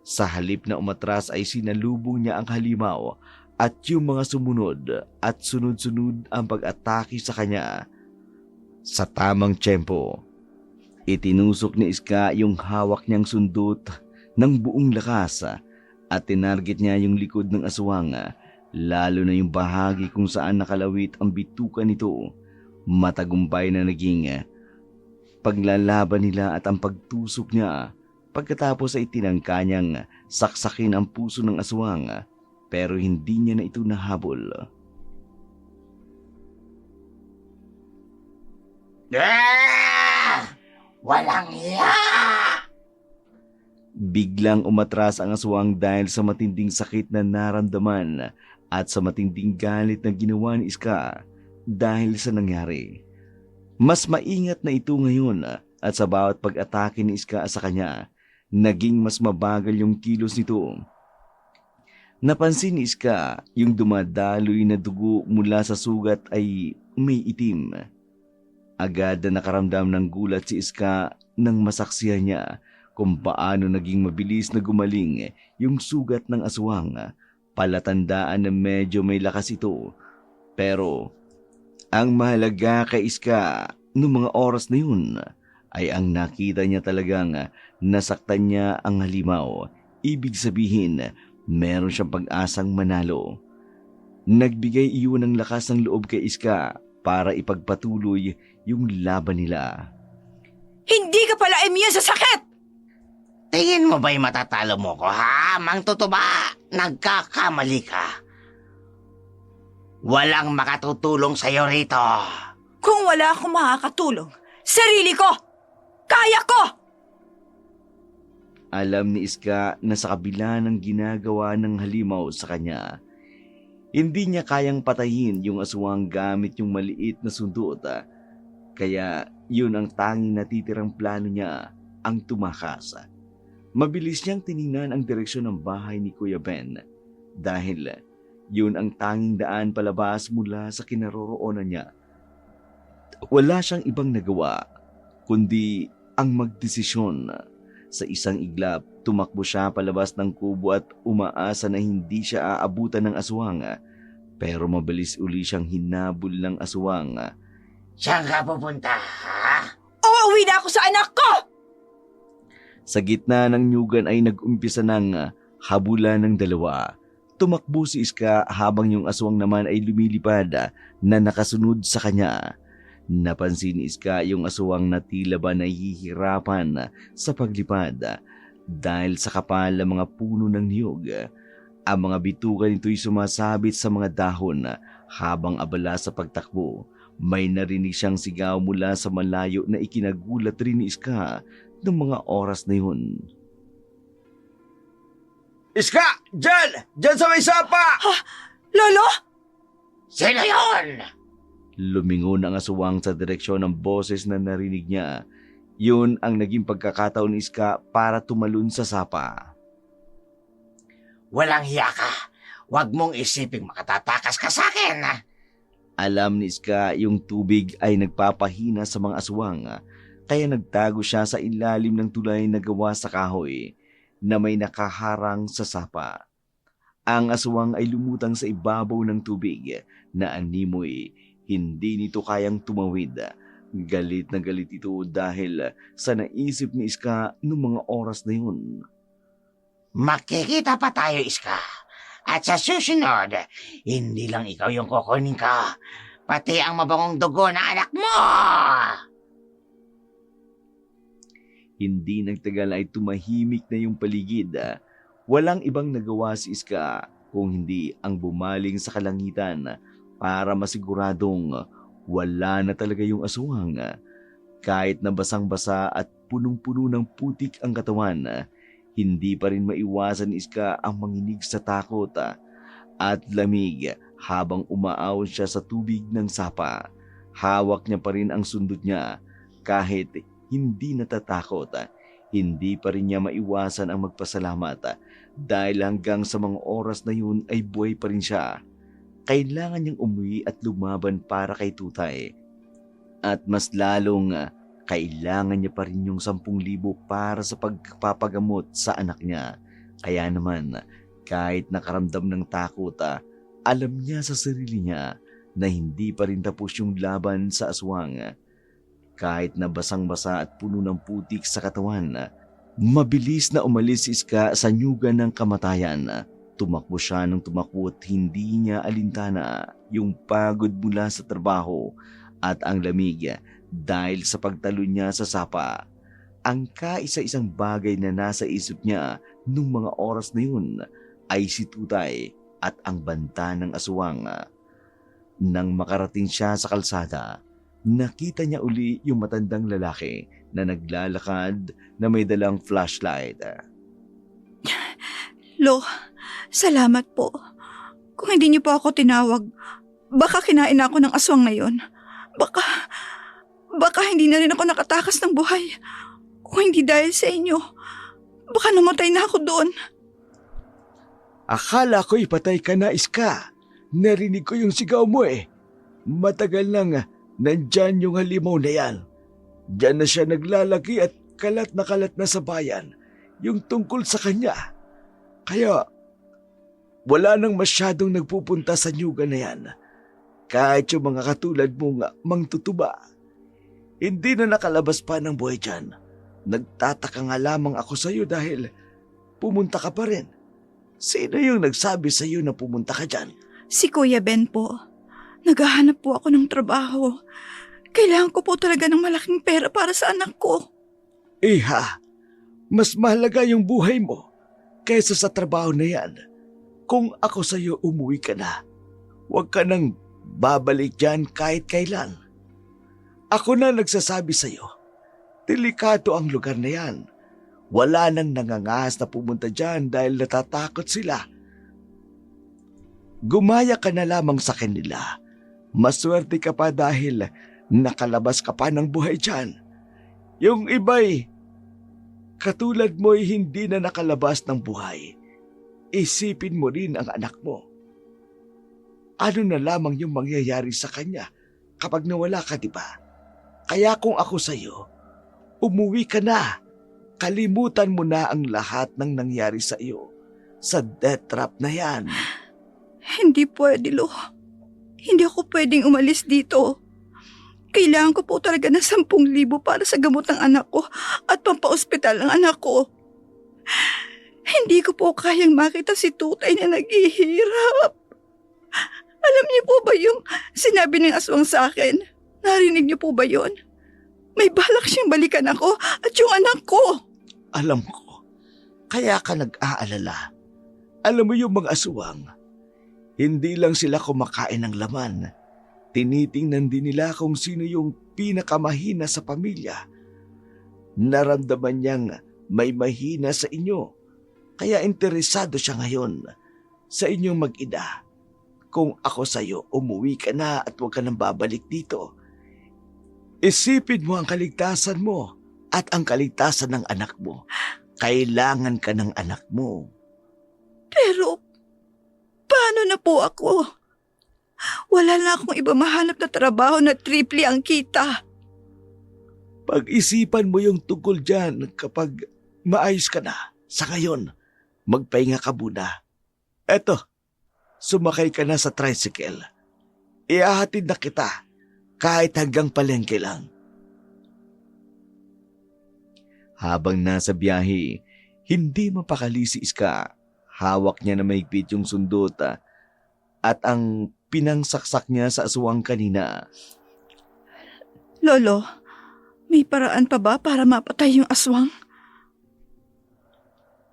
Sa halip na umatras ay sinalubong niya ang halimaw at yung mga sumunod at sunod-sunod ang pag-atake sa kanya. Sa tamang tiyempo, itinusok ni Iska yung hawak niyang sundot ng buong lakas at tinarget niya yung likod ng aswang, lalo na yung bahagi kung saan nakalawit ang bituka nito. Matagumpay na naging paglalaban nila at ang pagtusok niya. Pagkatapos ay tinangka niyang saksakin ang puso ng aswang pero hindi niya na ito nahabol. Walang hiya! Biglang umatras ang aswang dahil sa matinding sakit na naramdaman at sa matinding galit na ginawa ni Iska dahil sa nangyari. Mas maingat na ito ngayon at sa bawat pag-atake ni Iska sa kanya, naging mas mabagal yung kilos nito. Napansin ni Iska yung dumadaloy na dugo mula sa sugat ay may itim. Agad na nakaramdam ng gulat si Iska nang masaksihan niya kung paano naging mabilis na gumaling yung sugat ng aswang. Palatandaan na medyo may lakas ito. Pero ang mahalaga kay Iska noong mga oras na yun ay ang nakita niya talagang nasaktan niya ang halimaw. Ibig sabihin, meron siyang pag-asang manalo. Nagbigay iyon ng lakas ng loob kay Iska para ipagpatuloy yung laban nila. Hindi ka pala immune sa sakit! Tingin mo ba'y matatalo mo ko, ha? Mang tutuba, nagkakamali ka. Walang makatutulong sa'yo rito. Kung wala akong makakatulong, sarili ko! Kaya ko! Alam ni Iska na sa kabila ng ginagawa ng halimaw sa kanya, hindi niya kayang patayin yung aswang gamit yung maliit na sundot. Kaya yun ang tanging natitirang plano niya, ang tumakas. Mabilis niyang tiningnan ang direksyon ng bahay ni Kuya Ben dahil yun ang tanging daan palabas mula sa kinaroroonan niya. Wala siyang ibang nagawa kundi ang magdesisyon. Sa isang iglap, tumakbo siya palabas ng kubo at umaasa na hindi siya aabutan ng aswang. Pero mabilis uli siyang hinabol ng aswang. Saan ka pupunta, ha? Uuwi na ako sa anak ko! Sa gitna ng nyugan ay nag-umpisa ng habulan ng dalawa. Tumakbo si Iska habang yung aswang naman ay lumilipad na nakasunod sa kanya. Napansin ni Iska yung aswang na tila ba nahihirapan sa paglipad dahil sa kapal ng mga puno ng niyog. Ang mga bituka nito'y sumasabit sa mga dahon habang abala sa pagtakbo. May narinig siyang sigaw mula sa malayo na ikinagulat rin ni Iska ng mga oras na yun. Iska! Diyan! Diyan sa may sapa! Lolo? Sino yun? Lumingon ang aswang sa direksyon ng boses na narinig niya. Yun ang naging pagkakataon ni Iska para tumalon sa sapa. Walang hiya ka. Huwag mong isiping makatatakas ka sa akin. Alam ni Iska yung tubig ay nagpapahina sa mga aswang, kaya nagtago siya sa ilalim ng tulay na gawa sa kahoy na may nakaharang sa sapa. Ang aswang ay lumutang sa ibabaw ng tubig na animoy. Hindi nito kayang tumawid. Galit na galit ito dahil sa naisip ni Iska noong mga oras na yun. Makikita pa tayo, Iska. At sa susunod, hindi lang ikaw yung kukunin ka, pati ang mabangong dugo na anak mo! Hindi nagtagal ay tumahimik na yung paligid. Walang ibang nagawa si Iska kung hindi ang bumaling sa kalangitan para masiguradong wala na talaga yung aswang. Kahit na basang-basa at punong-puno ng putik ang katawan, hindi pa rin maiwasan ni Iska ang manginig sa takot at lamig habang umaaw siya sa tubig ng sapa. Hawak niya pa rin ang sundot niya kahit hindi natatakot. Hindi pa rin niya maiwasan ang magpasalamat dahil hanggang sa mga oras na yun ay buhay pa rin siya. Kailangan niyang umuwi at lumaban para kay Tutay. At mas lalong kailangan niya pa rin yung 10,000 para sa pagpapagamot sa anak niya. Kaya naman, kahit nakaramdam ng takot, alam niya sa sarili niya na hindi pa rin tapos yung laban sa aswang. Kahit na basang-basa at puno ng putik sa katawan, mabilis na umalis si Iska sa nyugan ng kamatayan. Tumakbo siya ng tumakbo at hindi niya alintana yung pagod mula sa trabaho at ang lamig dahil sa pagtalon niya sa sapa. Ang kaisa-isang bagay na nasa isip niya nung mga oras na yun ay si Tutay at ang banta ng aswang. Nang makarating siya sa kalsada, nakita niya uli yung matandang lalaki na naglalakad na may dalang flashlight. Lo, salamat po. Kung hindi niyo po ako tinawag, baka kinain ako ng aswang na yon. Baka hindi na rin ako nakatakas ng buhay. Kung hindi dahil sa inyo, baka namatay na ako doon. Akala ko'y patay ka na, Iska. Narinig ko yung sigaw mo eh. Matagal nang nandyan yung halimaw na yan. Diyan na siya naglalaki at kalat na sa bayan yung tungkol sa kanya. Kaya wala nang masyadong nagpupunta sa nyugan na yan. Kahit yung mga katulad mong mangtutuba. Hindi na nakalabas pa ng buhay dyan. Nagtataka nga lamang ako sa iyo dahil pumunta ka pa rin. Sino yung nagsabi sa iyo na pumunta ka dyan? Si Kuya Ben po. Naghahanap po ako ng trabaho. Kailangan ko po talaga ng malaking pera para sa anak ko. Iha, mas mahalaga yung buhay mo kaysa sa trabaho na yan. Kung ako sa iyo umuwi ka na, Huwag ka nang babalik dyan kahit kailan. Ako na nagsasabi sa'yo, delikado ang lugar na yan. Wala nang nangangahas na pumunta dyan dahil natatakot sila. Gumaya ka na lamang sa kanila. Maswerte ka pa dahil nakalabas ka pa ng buhay dyan. Yung iba'y katulad mo'y hindi na nakalabas ng buhay. Isipin mo rin ang anak mo. Ano na lamang yung mangyayari sa kanya kapag nawala ka, di ba? Kaya kung ako sa'yo, umuwi ka na. Kalimutan mo na ang lahat ng nangyari sa iyo sa death trap na yan. Hindi pwede, Lo. Hindi ako pwedeng umalis dito. Kailangan ko po talaga ng 10,000 para sa gamot ng anak ko at pampaospital ng anak ko. Hindi ko po kayang makita si Tutay na naghihirap. Alam niyo po ba yung sinabi ng aswang sa akin? Narinig niyo po ba yon? May balak siyang balikan ako at yung anak ko. Alam ko, kaya ka nag-aalala. Alam mo yung mga aswang, hindi lang sila kumakain ng laman. Tinitingnan din nila kung sino yung pinakamahina sa pamilya. Naramdaman niyang may mahina sa inyo. Kaya interesado siya ngayon sa inyong mag-ina. Kung ako sa'yo, umuwi ka na at huwag ka nang babalik dito. Isipin mo ang kaligtasan mo at ang kaligtasan ng anak mo. Kailangan ka ng anak mo. Pero, paano na po ako? Wala na akong iba mahanap na trabaho na triple ang kita. Pag-isipan mo yung tungkol dyan kapag maayos ka na. Sa ngayon, magpahinga ka muna. Eto, sumakay ka na sa tricycle. Ihahatid na kita kahit hanggang palengke lang. Habang nasa biyahe, hindi mapakali si Iska. Hawak niya na mahigpit yung sundot at ang pinangsaksak niya sa aswang kanina. Lolo, may paraan pa ba para mapatay yung aswang?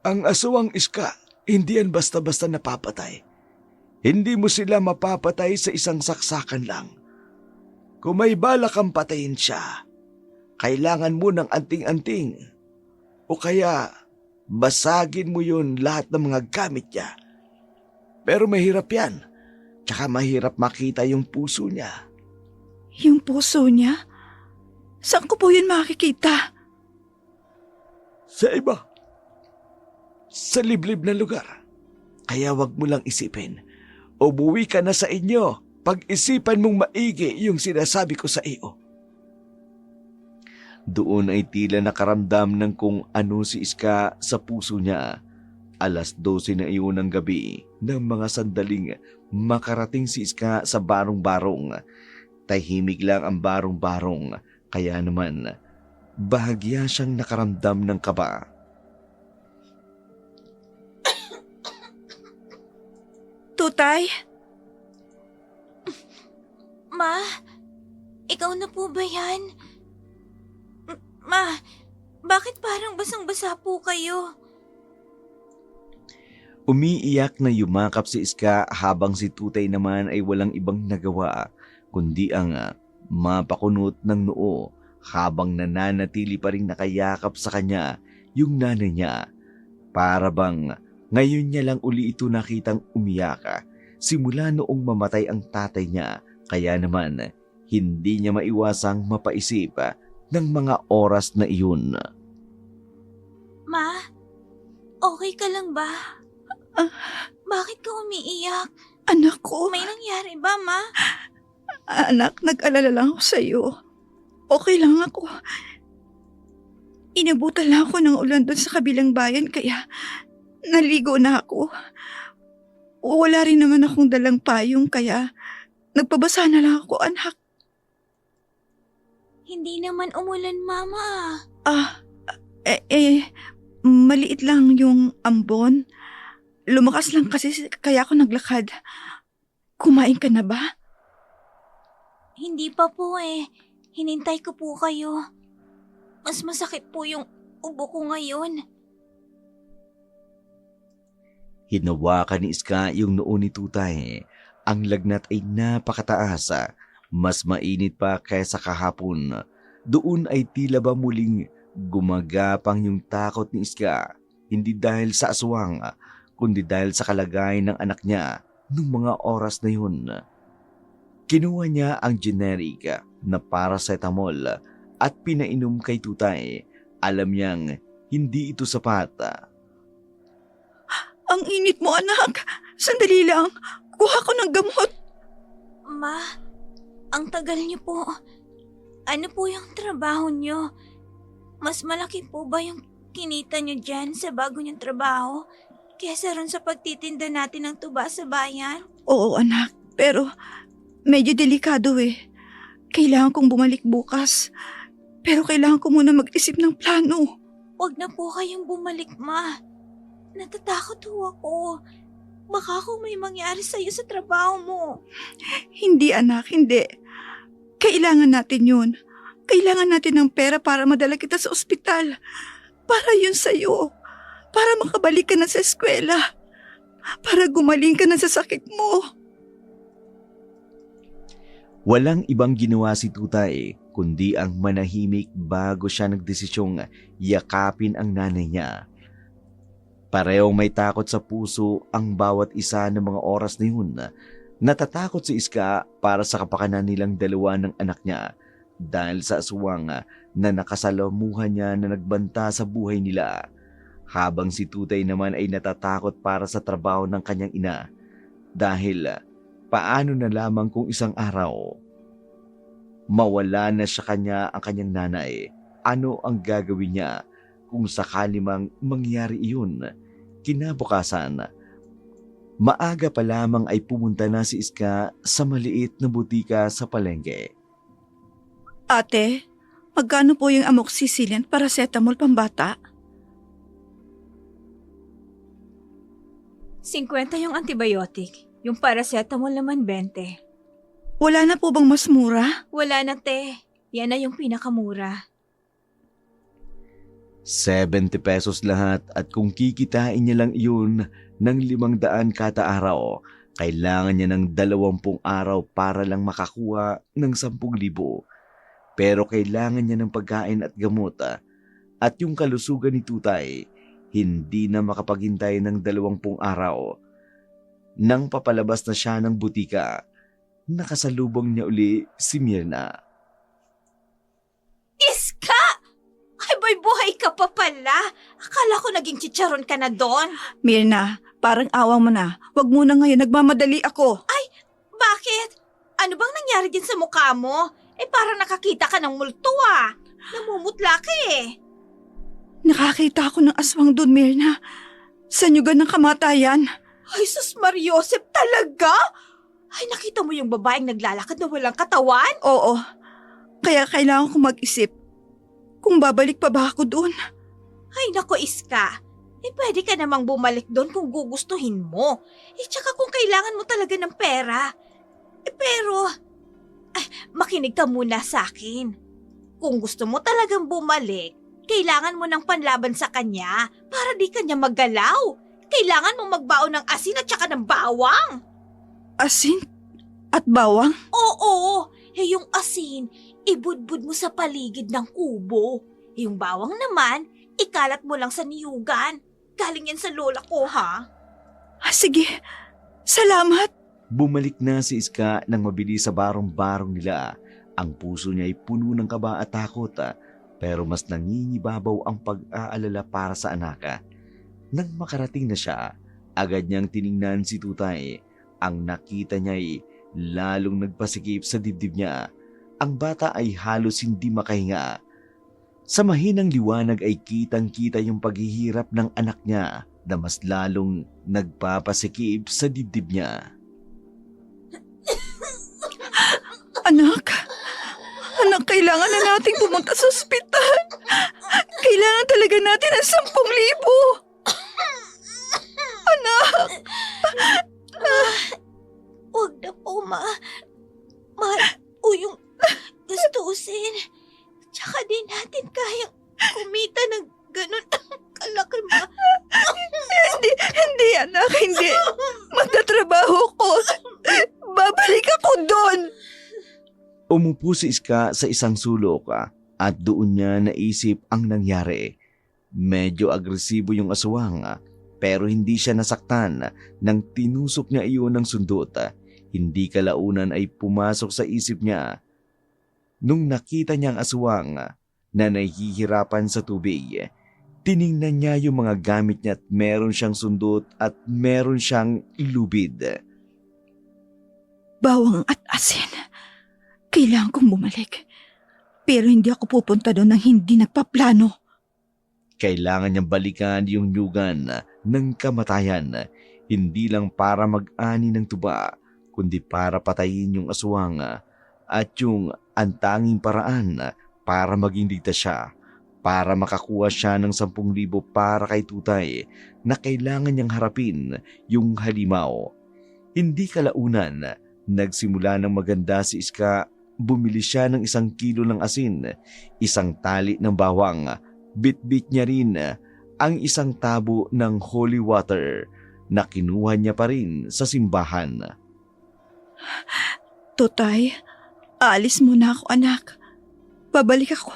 Ang aswang, Iska, hindi yan basta-basta napapatay. Hindi mo sila mapapatay sa isang saksakan lang. Kung may balak kang patayin siya, kailangan mo ng anting-anting. O kaya, basagin mo yun lahat ng mga gamit niya. Pero mahirap yan. Tsaka mahirap makita yung puso niya. Yung puso niya? Saan ko po yun makikita? Sa iba. Sa liblib na lugar. Kaya wag mo lang isipin. Umuwi ka na sa inyo. Pag-isipan mong maigi yung sinasabi ko sa iyo. Doon ay tila nakaramdam ng kung ano si Iska sa puso niya. 12:00 na iyon ng gabi ng mga sandaling makarating si Iska sa barong-barong. Tahimik lang ang barong-barong, kaya naman bahagya siyang nakaramdam ng kaba. Tutay? Ma, ikaw na po ba yan? Ma, bakit parang basang-basa po kayo? Umiiyak na yumakap si Iska habang si Tutay naman ay walang ibang nagawa kundi ang mapakunot ng noo habang nananatili pa rin nakayakap sa kanya yung nanay niya. Para bang ngayon niya lang uli ito nakitang umiyak simula noong mamatay ang tatay niya, kaya naman hindi niya maiwasang mapaisip ng mga oras na iyon. Ma, okay ka lang ba? Bakit ka umiiyak? Anak ko? May nangyari ba, Ma? Anak, nag-alala lang ako sa'yo. Okay lang ako. Inabutan lang ako ng ulan doon sa kabilang bayan kaya naligo na ako. Wala rin naman akong dalang payong kaya nagpabasa na lang ako, anak. Hindi naman umulan, Mama. Maliit lang yung ambon. Lumakas lang kasi kaya ako naglakad. Kumain ka na ba? Hindi pa po eh. Hinintay ko po kayo. Mas masakit po yung ubo ko ngayon. Hinawakan ni Iska yung noo ni Tutay Ang lagnat ay napakataas, mas mainit pa kaysa kahapon. Doon ay tila ba muling gumagapang yung takot ni Iska, hindi dahil sa aswang, kundi dahil sa kalagayan ng anak niya nung mga oras na yun. Kinuha niya ang generic na paracetamol at pinainom kay Tutay. Alam niyang hindi ito sapat. Ang init mo, anak. Sandali lang. Kuha ko ng gamot. Ma, ang tagal niyo po. Ano po yung trabaho niyo? Mas malaki po ba yung kinita niyo dyan sa bago niyong trabaho kesa ron sa pagtitinda natin ng tuba sa bayan? Oo, anak. Pero medyo delikado eh. Kailangan kong bumalik bukas. Pero kailangan ko muna mag-isip ng plano. Huwag na po kayong bumalik, Ma. Natatakot ho ako. Baka kung may mangyari sa'yo sa trabaho mo. Hindi, anak. Hindi. Kailangan natin yun. Kailangan natin ng pera para madala kita sa ospital. Para yun sa'yo. Para makabalik ka na sa eskwela. Para gumaling ka na sa sakit mo. Walang ibang ginawa si Tutay kundi ang manahimik bago siya nagdesisyong yakapin ang nanay niya. Parehong may takot sa puso ang bawat isa ng mga oras na yun. Natatakot si Iska para sa kapakanan nilang dalawa ng anak niya dahil sa aswang na nakasalamuhan niya na nagbanta sa buhay nila. Habang si Tutay naman ay natatakot para sa trabaho ng kanyang ina dahil paano na lamang kung isang araw mawala na sa kanya ang kanyang nanay, ano ang gagawin niya kung sakali mang mangyari iyon? Kinabukasan, maaga pa lamang ay pumunta na si Iska sa maliit na butika sa palengke. Ate, magkano po yung amoxicillin paracetamol pambata? 50 yung antibiotic. Yung paracetamol naman 20. Wala na po bang mas mura? Wala na, te. Yan na yung pinakamura. 70 pesos lahat at kung kikitain niya lang iyon ng 500 kada araw, kailangan niya ng 20 araw para lang makakuha ng 10,000. Pero kailangan niya ng pagkain at gamot at yung kalusugan ni Tutay, hindi na makapaghintay ng 20 araw. Nang papalabas na siya ng butika, nakasalubong niya uli si Mirna. Iska! Ay, boy, buhay ka pa pala. Akala ko naging chicharon ka na doon. Mirna, parang awang mo na. Huwag muna ngayon, nagmamadali ako. Bakit? Ano bang nangyari din sa mukha mo? Parang nakakita ka ng multo ah. Namumutla ka eh. Nakakita ako ng aswang doon, Mirna. Sa nyugan ng kamatayan. Ay, sus Mariosep, talaga? Ay, nakita mo yung babaeng naglalakad na walang katawan? Oo. Kaya kailangan kong mag-isip kung babalik pa ba ako doon. Ay, nako Iska. Pwede ka namang bumalik doon kung gugustuhin mo. Tsaka kung kailangan mo talaga ng pera. Pero, makinig ka muna sa akin. Kung gusto mo talagang bumalik, kailangan mo ng panlaban sa kanya para di kanya maggalaw. Kailangan mo magbaon ng asin at saka ng bawang. Asin at bawang? Oo, yung asin, ibudbud mo sa paligid ng kubo. Yung bawang naman, ikalat mo lang sa niyugan. Galing yan sa lola ko, ha? Sige, salamat. Bumalik na si Iska nang mabilis sa barong-barong nila. Ang puso niya ay puno ng kaba at takot, pero mas nangingibabaw ang pag-aalala para sa anak. Nang makarating na siya, agad niyang tiningnan si Tutay. Ang nakita niya ay lalong nagpasikip sa dibdib niya. Ang bata ay halos hindi makahinga. Sa mahinang liwanag ay kitang-kita yung paghihirap ng anak niya na mas lalong nagpapasikip sa dibdib niya. Anak, kailangan na nating pumunta sa ospital. Kailangan talaga natin ng 10,000. Anak! Huwag na po, Ma. Mahal po yung gastusin. Tsaka di natin kayang kumita ng ganun kalaki, Ma. Hindi, anak, hindi. Magtatrabaho ko. Umupo si Iska sa isang sulok at doon niya naisip ang nangyari. Medyo agresibo yung aswang pero hindi siya nasaktan nang tinusok niya iyon ng sundot. Hindi kalaunan ay pumasok sa isip niya. Nung nakita niya ang aswang na nahihirapan sa tubig, tiningnan niya yung mga gamit niya at meron siyang sundot at meron siyang lubid. Bawang at asin. Kailangan kong bumalik. Pero hindi ako pupunta doon nang hindi nagpaplano. Kailangan niyang balikan yung nyugan ng kamatayan, hindi lang para mag-ani ng tuba, kundi para patayin yung aswang at yung antanging paraan para maging ligtas siya, para makakuha siya ng 10,000 para kay Tutay na kailangan niyang harapin yung halimaw. Hindi kalaunan, nagsimula ng maganda si Iska. Bumili siya ng 1 kilo ng asin, 1 tali ng bawang, bit-bit niya rin ang 1 tabo ng holy water na kinuha niya pa rin sa simbahan. Tutay, aalis muna ako, anak. Babalik ako.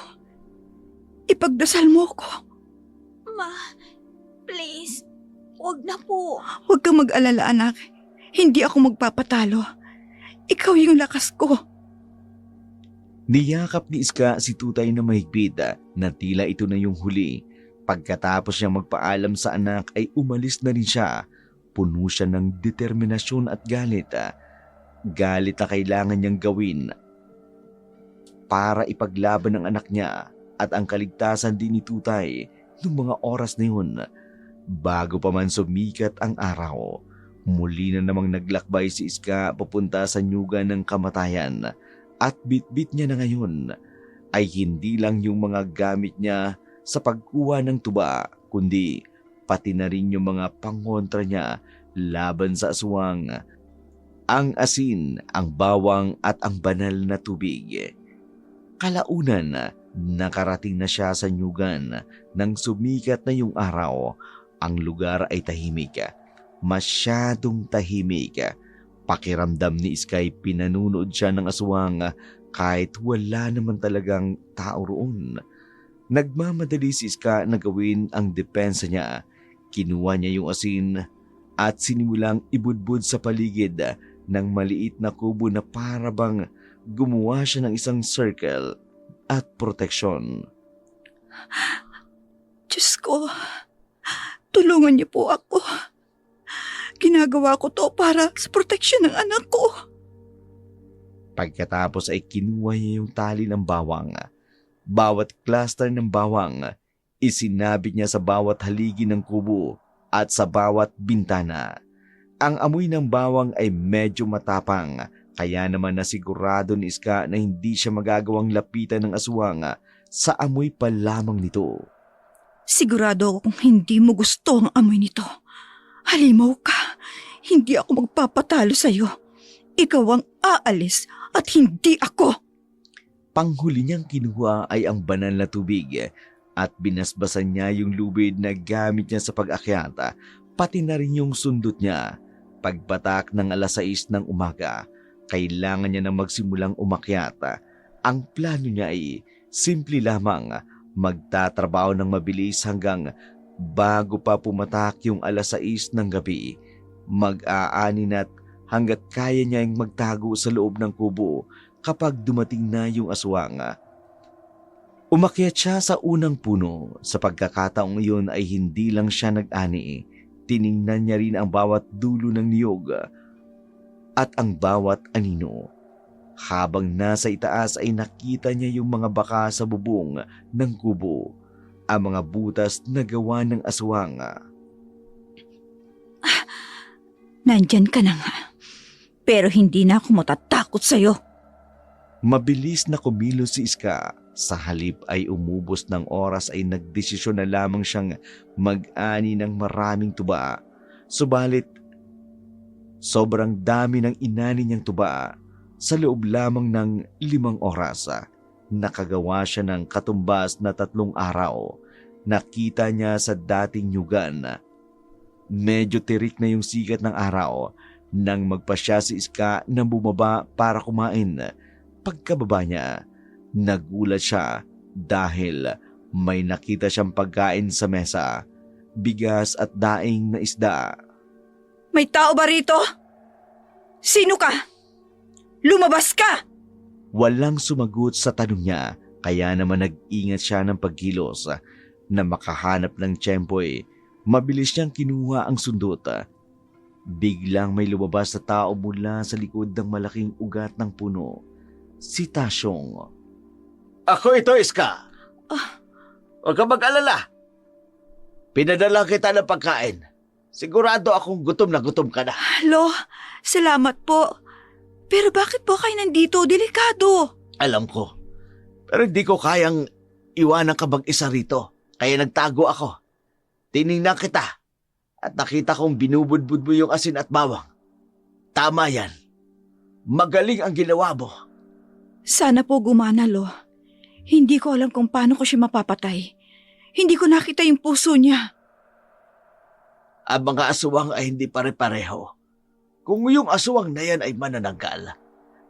Ipagdasal mo ko. Ma, please, wag na po. Huwag kang mag-alala, anak. Hindi ako magpapatalo. Ikaw yung lakas ko. Niyakap ni Iska si Tutay na mahigpit na tila ito na yung huli. Pagkatapos niya magpaalam sa anak ay umalis na rin siya. Puno siya ng determinasyon at galit. Galit na kailangan niyang gawin para ipaglaban ang anak niya at ang kaligtasan din ni Tutay noong mga oras na yun. Bago pa man sumikat ang araw, muli na namang naglakbay si Iska papunta sa nyugan ng kamatayan. At bit-bit niya na ngayon ay hindi lang yung mga gamit niya sa pagkuha ng tuba, kundi pati na rin yung mga pangontra niya laban sa aswang, ang asin, ang bawang at ang banal na tubig. Kalaunan, nakarating na siya sa nyugan nang sumikat na yung araw. Ang lugar ay tahimik, masyadong tahimik. Pakiramdam ni Iskay pinanunood siya ng aswang kahit wala naman talagang tao roon. Nagmamadali si Iska na gawin ang depensa niya. Kinuha niya yung asin at sinimulang ibudbud sa paligid ng maliit na kubo na para bang gumawa siya ng isang circle at proteksyon. Diyos ko, tulungan niyo po ako. Ginagawa ko to para sa proteksyon ng anak ko. Pagkatapos ay kinuha niya yung tali ng bawang. Bawat cluster ng bawang, isinabit niya sa bawat haligi ng kubo at sa bawat bintana. Ang amoy ng bawang ay medyo matapang, kaya naman nasigurado ni Iska na hindi siya magagawang lapitan ng aswang sa amoy pa lamang nito. Sigurado ako kung hindi mo gusto ang amoy nito. Halimaw ka. Hindi ako magpapatalo sa'yo. Ikaw ang aalis at hindi ako. Panghuli niyang kinuha ay ang banal na tubig at binasbasan niya yung lubid na gamit niya sa pag-akyat, pati na rin yung sundot niya. Pagpatak ng 6:00 ng umaga, kailangan niya na magsimulang umakyat. Ang plano niya ay simple lamang, magtatrabaho ng mabilis hanggang bago pa pumatak yung 6:00 ng gabi. Mag-aanin at hanggat kaya niyang magtago sa loob ng kubo kapag dumating na yung aswang. Umakyat siya sa unang puno. Sa pagkakataong iyon ay hindi lang siya nag-ani. Tiningnan niya rin ang bawat dulo ng niyog at ang bawat anino. Habang nasa itaas ay nakita niya yung mga baka sa bubong ng kubo, ang mga butas na gawa ng aswang. Nandyan ka na nga. Pero hindi na ako matatakot sa'yo. Mabilis na kumilos si Iska. Sa halip ay umubos ng oras ay nagdesisyon na lamang siyang mag-ani ng maraming tuba. Subalit, sobrang dami ng inani niyang tuba. Sa loob lamang ng 5 oras, nakagawa siya ng katumbas na 3 araw. Nakita niya sa dating nyugan. Medyo tirik na yung sikat ng araw nang magpasya si Iska na bumaba para kumain. pagkababa niya, nagulat siya dahil may nakita siyang pagkain sa mesa, bigas at daing na isda. May tao ba rito? Sino ka? Lumabas ka! Walang sumagot sa tanong niya, kaya naman nag-ingat siya ng pagkilos. Na makahanap ng tiyempoy, mabilis niyang kinuha ang sundot. Biglang may lumabas na tao mula sa likod ng malaking ugat ng puno. Si Tasyong. Ako ito, Iska. Huwag ka mag-alala. Pinadala kita ng pagkain. Sigurado akong gutom na gutom ka na. Lo, salamat po. Pero bakit po kayo nandito? Delikado. Alam ko. Pero hindi ko kayang iwanan ka mag-isa rito. Kaya nagtago ako. Tiningnan kita at nakita kong binubudbud mo yung asin at bawang. Tama yan. Magaling ang ginawa mo. Sana po gumana, Lo. Hindi ko alam kung paano ko siya mapapatay. Hindi ko nakita yung puso niya. Ang mga aswang ay hindi pare-pareho. Kung yung aswang na yan ay manananggal,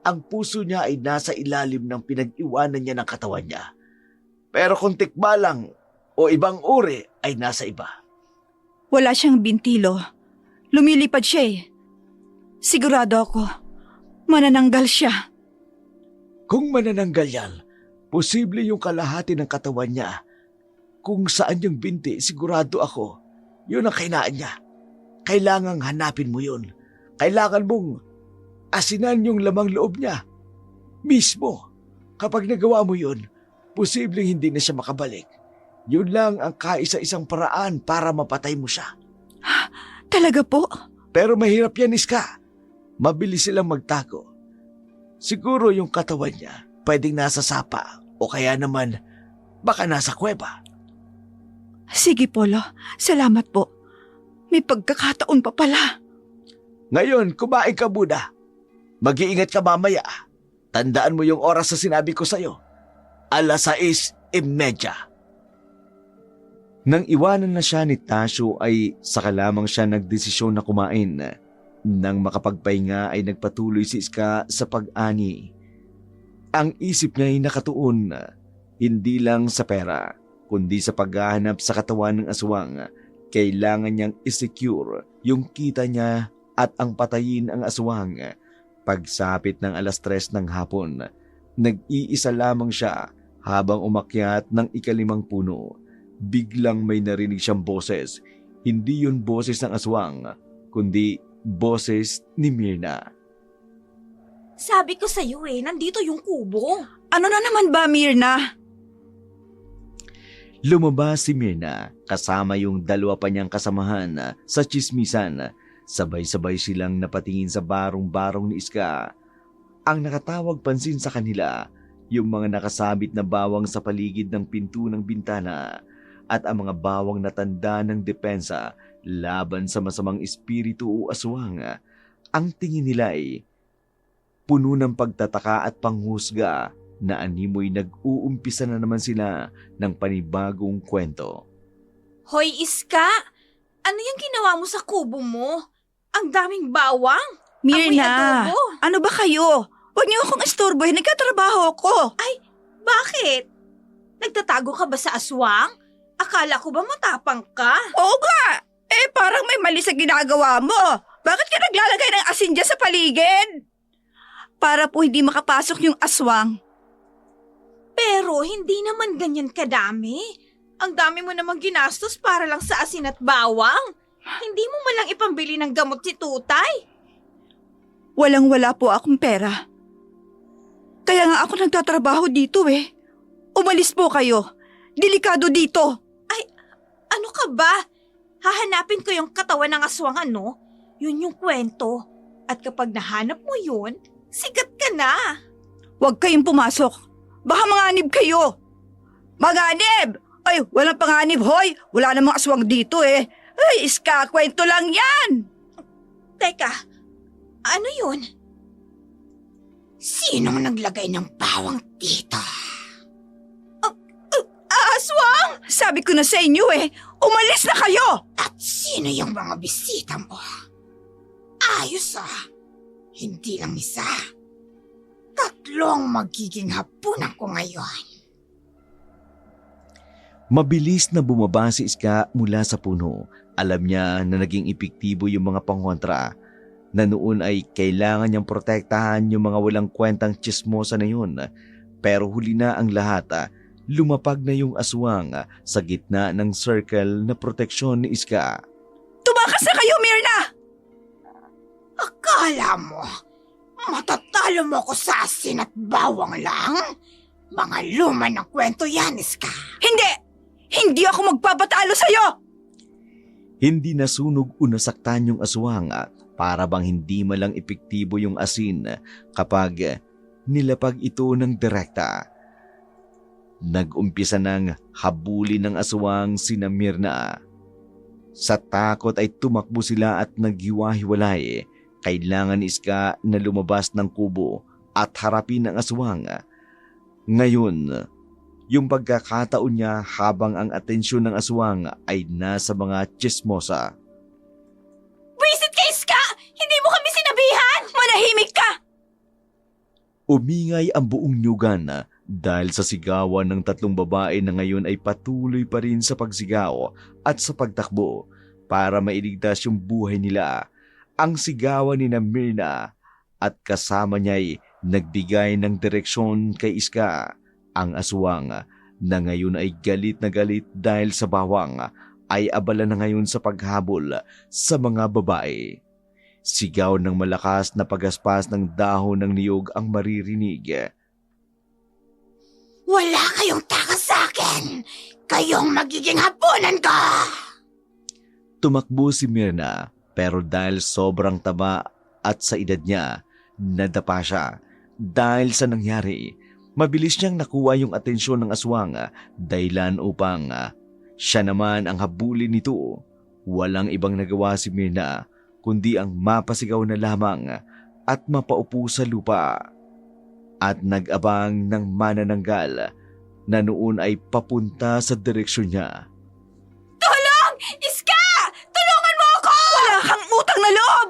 ang puso niya ay nasa ilalim ng pinag-iwanan niya ng katawan niya. Pero kung tikba lang o ibang uri ay nasa iba. Wala siyang bintilo. Lumilipad siya eh. Sigurado ako, manananggal siya. Kung manananggal yan, posible yung kalahati ng katawan niya. Kung saan yung binti, sigurado ako, yun ang kainaan niya. Kailangang hanapin mo yun. Kailangan mong asinan yung lamang loob niya. Mismo, kapag nagawa mo yun, posibleng hindi na siya makabalik. Yun lang ang kaisa-isang paraan para mapatay mo siya. Talaga po? Pero mahirap yan, Iska. Mabilis silang magtago. Siguro yung katawan niya pwedeng nasa sapa o kaya naman baka nasa kuweba. Sige po, Lo. Salamat po. May pagkakataon pa pala. Ngayon, kumain ka muna. Mag-iingat ka mamaya. Tandaan mo yung oras na sinabi ko sa'yo. 6:30. Nang iwanan na siya ni Tasyo ay saka lamang siya nagdesisyon na kumain. Nang makapagpahinga ay nagpatuloy si Iska sa pag-ani. Ang isip niya ay nakatuon, hindi lang sa pera, kundi sa paghahanap sa katawan ng aswang. Kailangan niyang isecure yung kita niya at ang patayin ang aswang. Pagsapit ng 3:00 ng hapon, nag-iisa lamang siya habang umakyat ng 5 puno. Biglang may narinig siyang boses. Hindi yun boses ng aswang, kundi boses ni Myrna. Sabi ko sa'yo nandito yung kubo. Ano na naman ba, Myrna? Lumabas si Myrna kasama yung 2 pa niyang kasamahan sa tsismisan. Sabay-sabay silang napatingin sa barong-barong ni Iska. Ang nakatawag pansin sa kanila, yung mga nakasabit na bawang sa paligid ng pinto ng bintana at ang mga bawang na tanda ng depensa laban sa masamang espiritu o aswang. Ang tingin nila ay puno ng pagtataka at panghusga na animoy nag-uumpisa na naman sila ng panibagong kwento. Hoy, Iska! Ano yung ginawa mo sa kubo mo? Ang daming bawang! Amoy Myrna, adobo! ano ba kayo? Huwag niyo akong istorbohin, nagkatrabaho ako. Bakit? Nagtatago ka ba sa aswang? Akala ko ba matapang ka? Oo nga, parang may mali sa ginagawa mo. Bakit ka naglalagay ng asin dyan sa paligid? Para po hindi makapasok yung aswang. Pero hindi naman ganyan kadami. Ang dami mo namang ginastos para lang sa asin at bawang. Hindi mo malang ipambili ng gamot si Tutay. Walang-wala po akong pera. Kaya nga ako nagtatrabaho dito Umalis po kayo. Delikado dito. Ano ka ba? Hahanapin ko yung katawan ng aswang Yun yung kwento. At kapag nahanap mo yun, sigat ka na. Huwag kayong pumasok. Baka manganib kayo. Manganib! Ay, walang panganib, hoy. Wala namang aswang dito Ay, Iska, kwento lang yan. Teka, ano yun? Sinong naglagay ng bawang dito? Aswang! Sabi ko na sa inyo umalis na kayo. At sino yung mga bisita mo? Ayos Hindi lang isa. Tatlong magiging hapunan ko ngayon. Mabilis na bumaba si Iska mula sa puno. Alam niya na naging epektibo yung mga pangontra, na noon ay kailangan niyang protektahan yung mga walang kwentang tsismosa na yun. Pero huli na ang lahat, lumapag na yung aswang sa gitna ng circle na proteksyon ni Iska. Tumakas na kayo, Myrna! Akala mo, matatalo mo ko sa asin at bawang lang? Mga luma ng kwento yan, Iska. Hindi! Hindi ako magpapatalo sa'yo! Hindi nasunog o nasaktan yung aswang, para bang hindi malang epektibo yung asin kapag nilapag ito ng direkta. Nag-umpisa ng habulin ng aswang sina Myrna. Sa takot ay tumakbo sila at naghiwa-hiwalay. Kailangan ni Iska na lumabas ng kubo at harapin ang aswang. Ngayon, yung pagkakataon niya habang ang atensyon ng aswang ay nasa mga tsismosa. Visit ka, Iska! Hindi mo kami sinabihan! Manahimik ka! Umingay ang buong nyugan dahil sa sigawan ng tatlong babae na ngayon ay patuloy pa rin sa pagsigaw at sa pagtakbo para mailigtas yung buhay nila. Ang sigawan ni Myrna at kasama niya ay nagbigay ng direksyon kay Iska. Ang aswang na ngayon ay galit na galit dahil sa bawang ay abala na ngayon sa paghabol sa mga babae. Sigaw ng malakas na pagaspas ng dahon ng niyog ang maririnig. Wala kayong takas sa akin! Kayong magiging hapunan ko! Tumakbo si Myrna pero dahil sobrang taba at sa edad niya, nadapa siya. Dahil sa nangyari, mabilis niyang nakuha yung atensyon ng aswang dahilan upang siya naman ang habulin nito. Walang ibang nagawa si Myrna kundi ang mapasigaw na lamang at mapaupo sa lupa. At nag-abang ng manananggal na noon ay papunta sa direksyon niya. Tulong! Iska! Tulungan mo ako! Wala kang utang na loob!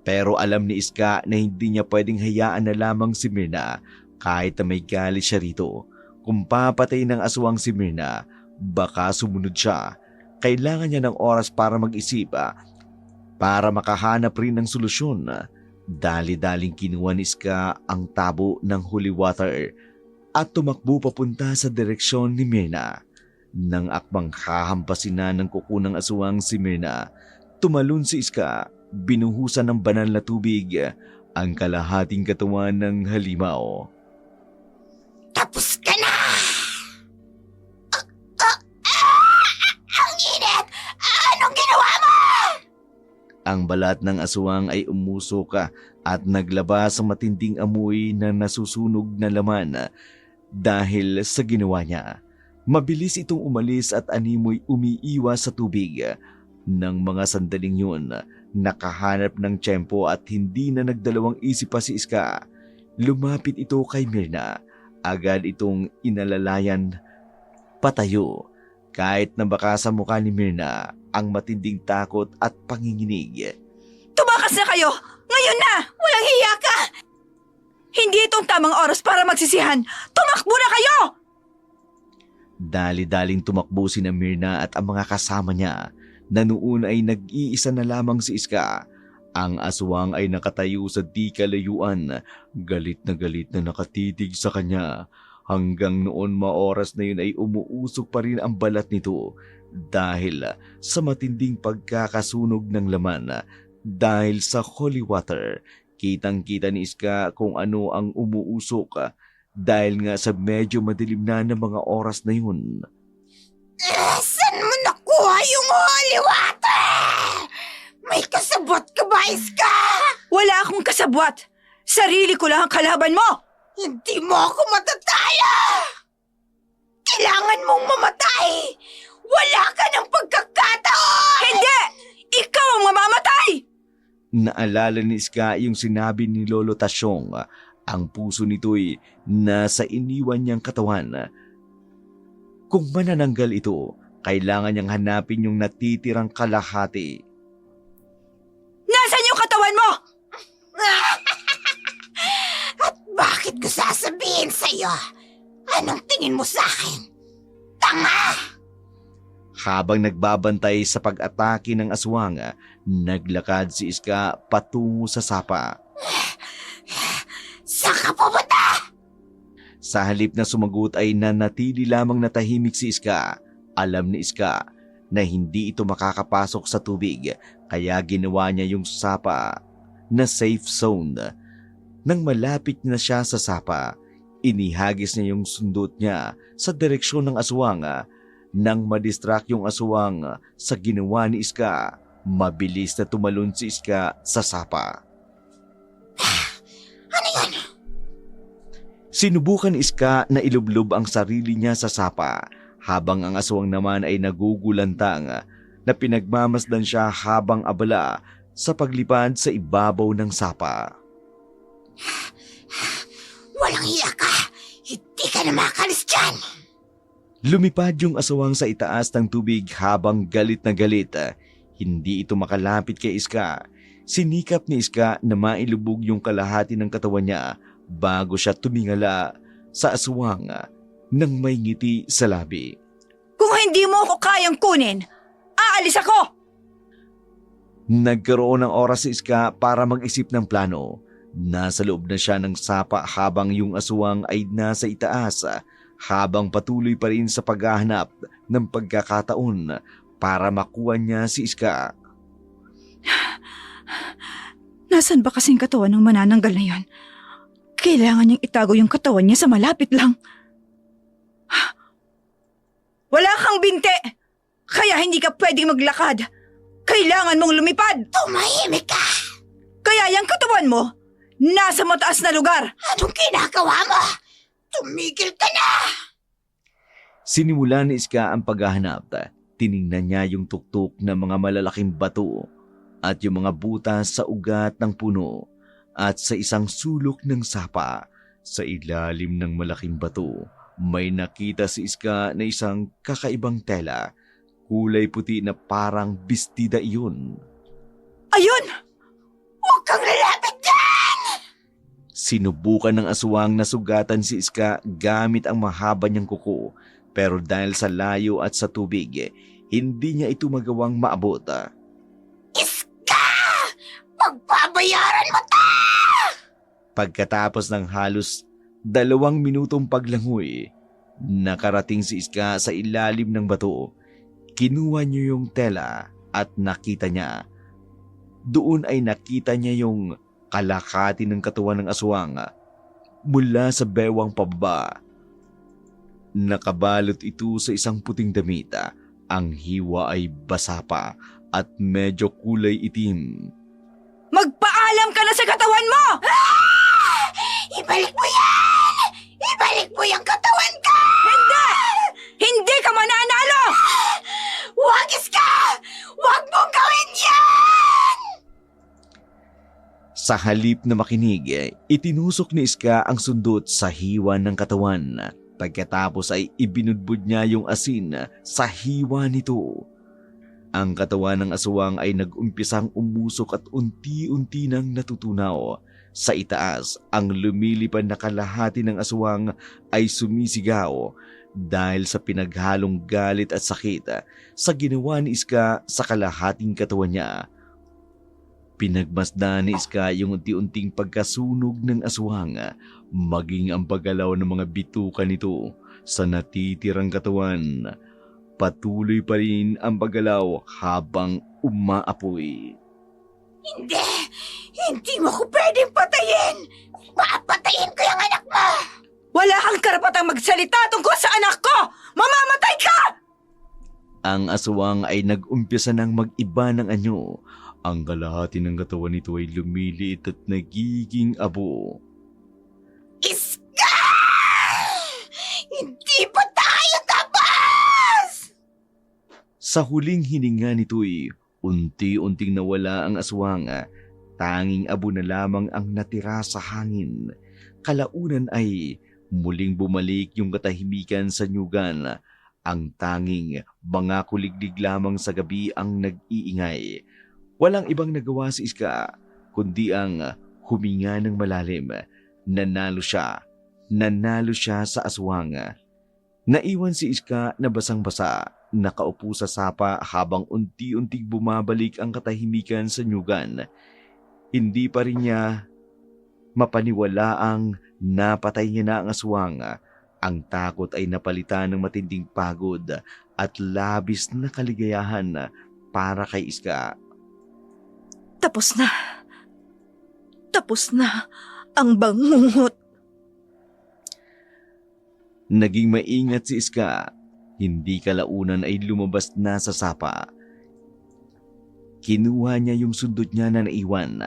Pero alam ni Iska na hindi niya pwedeng hayaan na lamang si Myrna kahit na may galit siya rito. Kung papatay ng aswang si Myrna, baka sumunod siya. Kailangan niya ng oras para mag-isip, para makahanap rin ng solusyon. Dali-daling kinuha ni Iska ang tabo ng holy water at tumakbo papunta sa direksyon ni Myrna. Nang akmang hahampasin na ng kuko ng aswang si Myrna, tumalon si Iska, binuhusan ng banal na tubig ang kalahating katawan ng halimaw. Tapos ka na! Ang init! Anong ginawa mo? Ang balat ng aswang ay umusok at naglabas sa matinding amoy na nasusunog na laman dahil sa ginawa niya. Mabilis itong umalis at animoy umiiwas sa tubig. Nang mga sandaling yun, nakahanap ng tiyempo at hindi na nagdalawang isip pa si Iska. Lumapit ito kay Myrna. Agad itong inalalayan patayo. Kahit na baka sa mukha ni Myrna ang matinding takot at panginginig. Tumakas na kayo! Ngayon na! Walang hiya ka! Hindi itong tamang oras para magsisihan! Tumakbo na kayo! Dali-daling tumakbo si Myrna at ang mga kasama niya na noon ay nag-iisa na lamang si Iska. Ang aswang ay nakatayo sa di kalayuan, galit na nakatitig sa kanya. Hanggang noon maoras na yun ay umuusok pa rin ang balat nito dahil sa matinding pagkakasunog ng laman. Dahil sa holy water, kitang-kita ni Iska kung ano ang umuusok dahil nga sa medyo madilim na ng mga oras na yun. Saan mo nakuha yung holy water? May kasabot ka ba, Iska? Wala akong kasabwat! Sarili ko lang ang kalaban mo! Hindi mo ako matataya! Kailangan mong mamatay! Wala ka ng pagkakataon! Hindi! Ikaw ang mamamatay! Naalala ni Iska yung sinabi ni Lolo Tasyong. Ang puso nito'y nasa iniwan niyang katawan. Kung manananggal ito, kailangan niyang hanapin yung natitirang kalahati. Nasaan yung katawan mo? At sabihin sa'yo. Anong tingin mo sa akin? Tanga! Habang nagbabantay sa pag-atake ng aswang, naglakad si Iska patungo sa sapa. Saan ka pupunta? Sa halip na sumagot ay nanatili lamang na tahimik si Iska. Alam ni Iska na hindi ito makakapasok sa tubig, kaya ginawa niya yung sapa na safe zone. Nang malapit na siya sa sapa, inihagis niya yung sundot niya sa direksyon ng aswang. Nang madistract yung aswang sa ginawa ni Iska, mabilis na tumalon si Iska sa sapa. Ano yun? Sinubukan ni Iska na ilublob ang sarili niya sa sapa, habang ang aswang naman ay nagugulantang na pinagmamasdan siya habang abala sa paglipad sa ibabaw ng sapa. Walang iya ka! Hindi ka na makalis dyan! Lumipad yung aswang sa itaas ng tubig habang galit na galit. Hindi ito makalapit kay Iska. Sinikap ni Iska na mailubog yung kalahati ng katawan niya bago siya tumingala sa aswang nang may ngiti sa labi. Kung hindi mo ako kayang kunin, aalis ako! Nagkaroon ng oras si Iska para mag-isip ng plano. Nasa loob na siya ng sapa habang yung aswang ay nasa itaas, habang patuloy pa rin sa paghahanap ng pagkakataon para makuha niya si Iska. Nasaan ba kasing katawan ng manananggal na yon? Kailangan niyang itago yung katawan niya sa malapit lang. Wala kang binte! Kaya hindi ka pwedeng maglakad. Kailangan mong lumipad! Tumahimik ka! Kaya yung katawan mo, nasa mataas na lugar! Anong ginagawa mo? Tumigil ka na! Sinimula ni Iska ang paghahanap. Tiningnan niya yung tuktok ng mga malalaking bato at yung mga butas sa ugat ng puno at sa isang sulok ng sapa. Sa ilalim ng malaking bato, may nakita si Iska na isang kakaibang tela. Kulay puti na parang bestida iyon. Ayun! Huwag kang lalapit dyan! Sinubukan ng aswang na sugatan si Iska gamit ang mahaba niyang kuko, pero dahil sa layo at sa tubig, hindi niya ito magawang maabot. Iska! Pagbabayaran mo ta! Pagkatapos ng halos 2 minutong paglangoy, nakarating si Iska sa ilalim ng bato. Kinuha niya yung tela at nakita niya. Doon ay nakita niya yung kalahati ng katawan ng aswang mula sa bewang pababa. Nakabalot ito sa isang puting damit. Ang hiwa ay basa pa at medyo kulay itim. Magpaalam ka na sa katawan mo! Ibalik mo yan! Ibalik mo yung katawan ko! Hindi! Hindi ka mananalo! Huwag, Iska! Huwag mong gawin yan! Sa halip na makinig, itinusok ni Iska ang sundot sa hiwa ng katawan. Pagkatapos ay ibinudbud niya yung asin sa hiwa nito. Ang katawan ng aswang ay nag-umpisang umusok at unti-unti nang natutunaw. Sa itaas, ang lumilipad na kalahati ng aswang ay sumisigaw dahil sa pinaghalong galit at sakit sa ginawa ni Iska sa kalahating katawan niya. Pinagmasdan ni Iska yung unti-unting pagkasunog ng aswang, maging ang paggalaw ng mga bituka nito sa natitirang katawan. Patuloy pa rin ang paggalaw habang umaapoy. Hindi! Hindi mo ko pwedeng patayin! Papatayin ko yung anak mo! Wala kang karapatang magsalita tungkol sa anak ko! Mamamatay ka! Ang aswang ay nag-umpisa ng mag-iba ng anyo. Ang kalahati ng katawan nito ay lumiliit at nagiging abo. Iska! Hindi pa tayo tapos! Sa huling hininga nito'y unti-unting nawala ang aswang. Tanging abo na lamang ang natira sa hangin. Kalaunan ay muling bumalik yung katahimikan sa nyugan. Ang tanging mga kuliglig lamang sa gabi ang nag-iingay. Walang ibang nagawa si Iska kundi ang huminga ng malalim. Nanalo siya nanalo siya sa aswang. Naiwan si Iska na basang-basa, nakaupo sa sapa habang unti-unting bumabalik ang katahimikan sa nyugan. Hindi pa rin niya mapaniwalaang napatay niya na ang aswang. Ang takot ay napalitan ng matinding pagod at labis na kaligayahan para kay Iska. Tapos na. Tapos na ang bangungot. Naging maingat si Iska. Hindi kalaunan ay lumabas na sa sapa. Kinuha niya yung sundot niya na naiwan.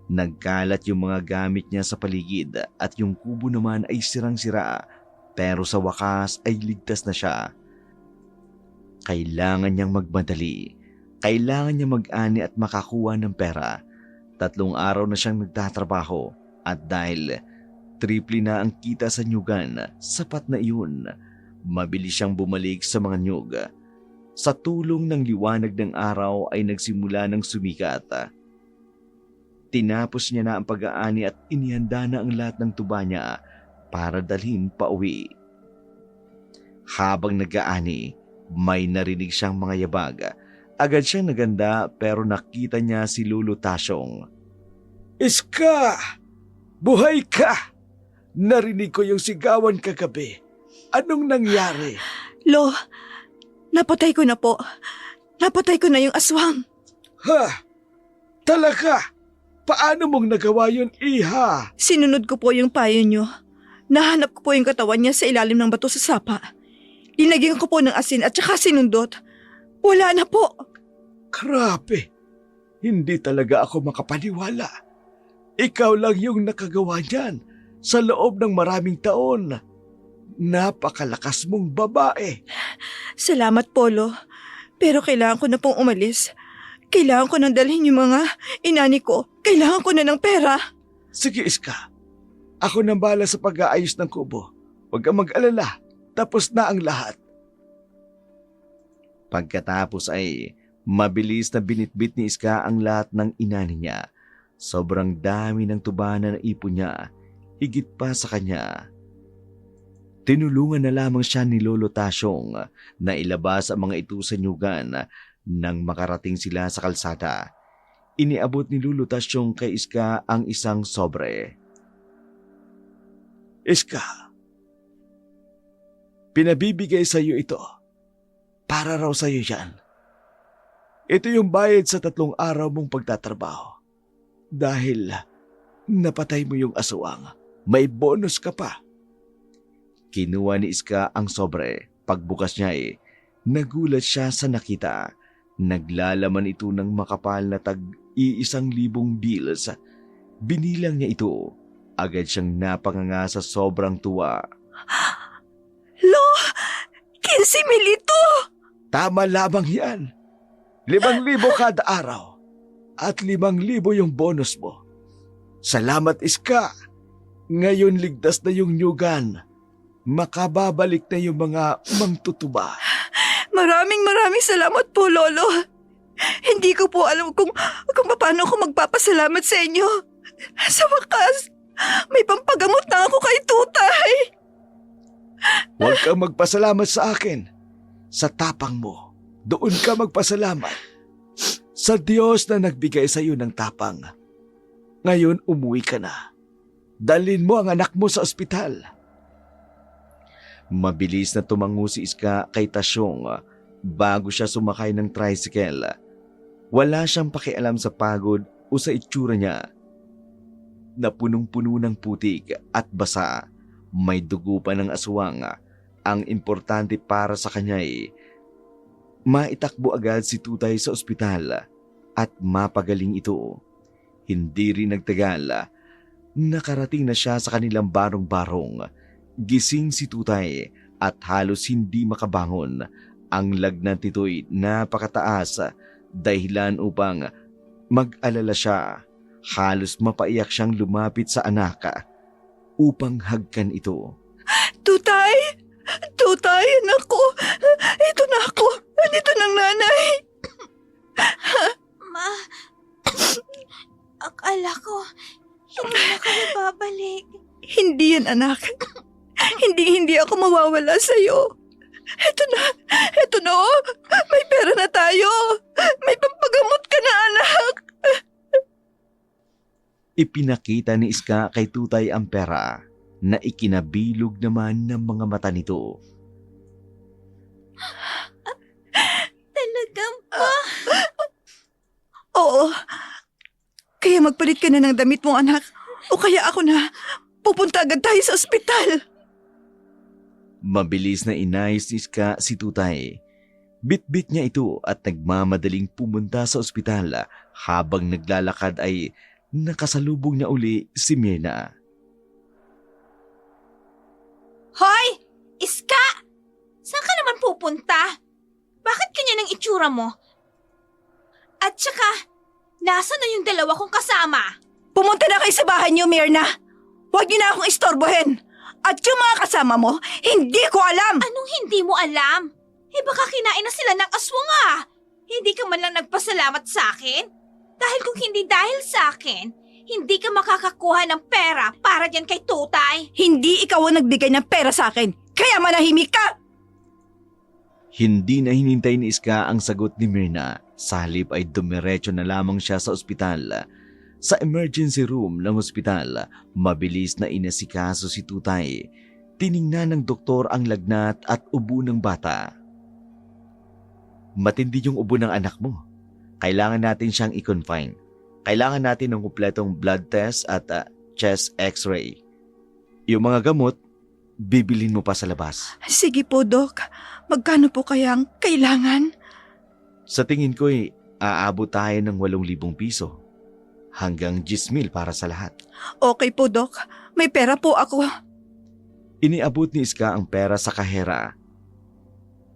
Nagkalat yung mga gamit niya sa paligid at yung kubo naman ay sirang-sira, pero sa wakas ay ligtas na siya. Kailangan niyang magmadali. Kailangan niya mag-ani at makakuha ng pera. 3 araw na siyang nagtatrabaho at dahil triple na ang kita sa nyugan, sapat na iyon. Mabilis siyang bumalik sa mga nyug. Sa tulong ng liwanag ng araw ay nagsimula ng sumikat. Tinapos niya na ang pag-aani at inihanda na ang lahat ng tuba niya para dalhin pa uwi. Habang nag-aani, may narinig siyang mga yabag. Agad siyang naganda pero nakita niya si Lolo Tasyong. Iska! Buhay ka! Narinig ko yung sigawan kagabi. Anong nangyari? Lo, napatay ko na po. Napatay ko na yung aswang. Ha? Talaga? Paano mong nagawa yun, Iha? Sinunod ko po yung payo nyo. Nahanap ko po yung katawan niya sa ilalim ng bato sa sapa. Linagyan ko po ng asin at saka sinundot. Wala na po. Grabe. Hindi talaga ako makapaniwala. Ikaw lang yung nakagawa niyan sa loob ng maraming taon. Napakalakas mong babae. Salamat po, Lo. Pero kailangan ko na pong umalis. Kailangan ko nang dalhin yung mga inani ko. Kailangan ko na ng pera. Sige, Iska. Ako nang bahala sa pag-aayos ng kubo. Huwag kang mag-alala. Tapos na ang lahat. Pagkatapos ay mabilis na binitbit ni Iska ang lahat ng inani niya. Sobrang dami ng tuba na naipon niya, higit pa sa kanya. Tinulungan na lamang siya ni Lolo Tasyong na ilabas ang mga ito sa nyugan nang makarating sila sa kalsada. Iniabot ni Lolo Tasyong kay Iska ang isang sobre. Iska, pinabibigay sa iyo ito. Para raw sa iyo yan. Ito yung bayad sa 3 araw mong pagtatrabaho. Dahil napatay mo yung aswang, may bonus ka pa. Kinuha ni Iska ang sobre. Pagbukas niya nagulat siya sa nakita. Naglalaman ito ng makapal na tag-1,000 bills. Binilang niya ito. Agad siyang napanganga sa sobrang tuwa. Lo, 15,000 ito! Tama lamang yan. 5,000 kada araw. At 5,000 yung bonus mo. Salamat, Iska. Ngayon ligtas na yung nyugan. Makababalik na yung mga mangtutuba. Maraming salamat po, Lolo. Hindi ko po alam kung paano ako magpapasalamat sa inyo. Sa wakas, may pampagamot na ako kay Tutay. Huwag kang magpasalamat sa akin. Sa tapang mo, doon ka magpasalamat. Sa Diyos na nagbigay sa iyo ng tapang. Ngayon umuwi ka na. Dalhin mo ang anak mo sa ospital. Mabilis na tumango si Iska kay Tasyong bago siya sumakay ng tricycle. Wala siyang pakialam sa pagod o sa itsura niya. Na punong-puno ng putik at basa, may dugo pa ng aswang. Ang importante para sa kanya maitakbo agad si Tutay sa ospital at mapagaling ito. Hindi rin nagtagal. Nakarating na siya sa kanilang barong-barong. Gising si Tutay at halos hindi makabangon. Ang lagnat nito'y napakataas dahilan upang mag-alala siya. Halos mapaiyak siyang lumapit sa anak upang hagkan ito. Tutay! Tutay, anak ko! Ito na ako! Nandito ng nanay! Ma, akala ko hindi na kami babalik. Hindi yan, anak. Hindi ako mawawala sa'yo. Eto na oh. May pera na tayo. May pampagamot ka na, anak. Ipinakita ni Iska kay Tutay ang pera na ikinabilog naman ng mga mata nito. Talagang pa. Oo. Kaya magpalit ka na ng damit mo, anak. O kaya ako na. Pupunta agad tayo sa ospital. Mabilis na inayos ni Iska si Tutay. Bitbit niya ito at nagmamadaling pumunta sa ospital. Habang naglalakad ay nakasalubong niya uli si Mirna. Hoy! Iska! Saan ka naman pupunta? Bakit ganyan ang itsura mo? At saka, nasaan na yung dalawa kong kasama? Pumunta na kayo sa bahay niyo, Mirna. Huwag niyo na akong istorbohin. At yung mga kasama mo, hindi ko alam. Anong hindi mo alam? Eh baka kinain na sila ng aswang ah. Hindi ka man lang nagpasalamat sa akin? Dahil kung hindi dahil sa akin, hindi ka makakakuha ng pera para dyan kay Tutay. Hindi ikaw ang nagbigay ng pera sa akin. Kaya manahimik ka. Hindi na hinintay ni Iska ang sagot ni Mirna. Sa halip ay dumiretso na lamang siya sa ospital. Sa emergency room ng ospital, mabilis na inasikaso si Tutay. Tiningnan ng doktor ang lagnat at ubo ng bata. Matindi yung ubo ng anak mo. Kailangan natin siyang i-confine. Kailangan natin ng kumpletong blood test at chest x-ray. Yung mga gamot, bibilin mo pa sa labas. Sige po, Dok. Magkano po kaya ang kailangan? Sa tingin ko aabot tayo ng 8,000 piso. Hanggang 10,000 para sa lahat. Okay po, Dok. May pera po ako. Iniabot ni Iska ang pera sa kahera.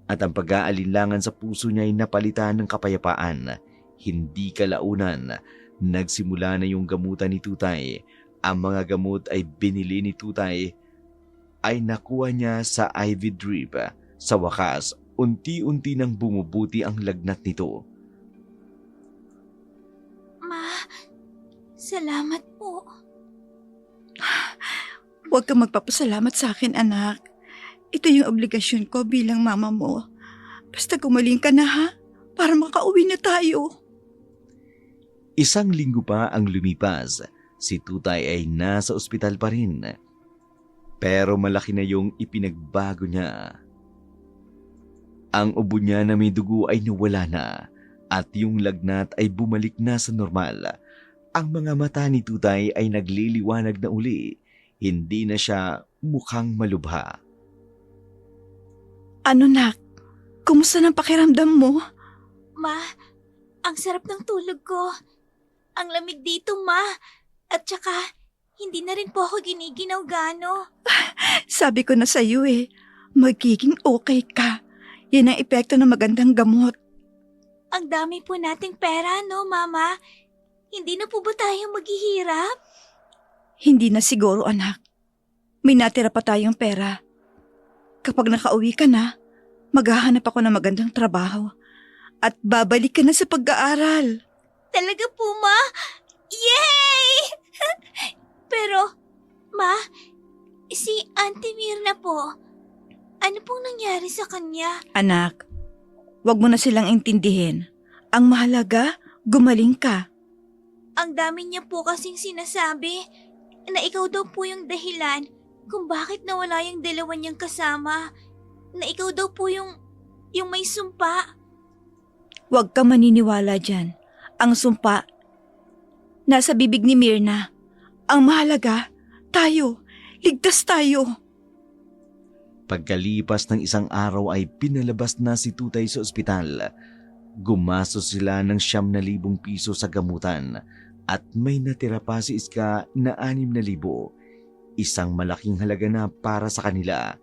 At ang pag-aalinlangan sa puso niya ay napalitan ng kapayapaan. Hindi kalaunan, nagsimula na yung gamutan ni Tutay. Ang mga gamot ay binili ni Tutay ay nakuha niya sa IV drip. Sa wakas, unti-unti nang bumubuti ang lagnat nito. Ma, salamat po. Huwag kang magpapasalamat sa akin, anak. Ito yung obligasyon ko bilang mama mo. Basta gumaling ka na, ha? Para makauwi na tayo. 1 linggo pa ang lumipas. Si Tutay ay nasa ospital pa rin. Pero malaki na yung ipinagbago niya. Ang ubo niya na may dugo ay nawala na at yung lagnat ay bumalik na sa normal. Ang mga mata ni Tutay ay nagliliwanag na uli. Hindi na siya mukhang malubha. Ano, nak? Kumusta ng pakiramdam mo? Ma, ang sarap ng tulog ko. Ang lamig dito, Ma. At saka, hindi na rin po ako giniginaw gano. Sabi ko na sa'yo magiging okay ka. Yan ang epekto ng magandang gamot. Ang dami po nating pera, no, Mama? Hindi na po ba tayo maghihirap? Hindi na siguro, anak. May natira pa tayong pera. Kapag nakauwi ka na, maghahanap ako ng magandang trabaho. At babalik ka na sa pag-aaral. Talaga po, Ma? Yay! Pero, Ma, si Auntie Mirna po, ano pong nangyari sa kanya? Anak, wag mo na silang intindihin. Ang mahalaga, gumaling ka. Ang dami niya po kasing sinasabi na ikaw daw po yung dahilan kung bakit nawala yung dalawa niyang kasama. Na ikaw daw po yung may sumpa. Huwag kang maniniwala dyan. Ang sumpa, nasa bibig ni Mirna. Ang mahalaga, tayo. Ligtas tayo. Pagkalipas ng 1 araw ay pinalabas na si Tutay sa ospital. Gumastos sila ng 9,000 piso sa gamutan at may natira pa si Iska na 6,000. Isang malaking halaga na para sa kanila.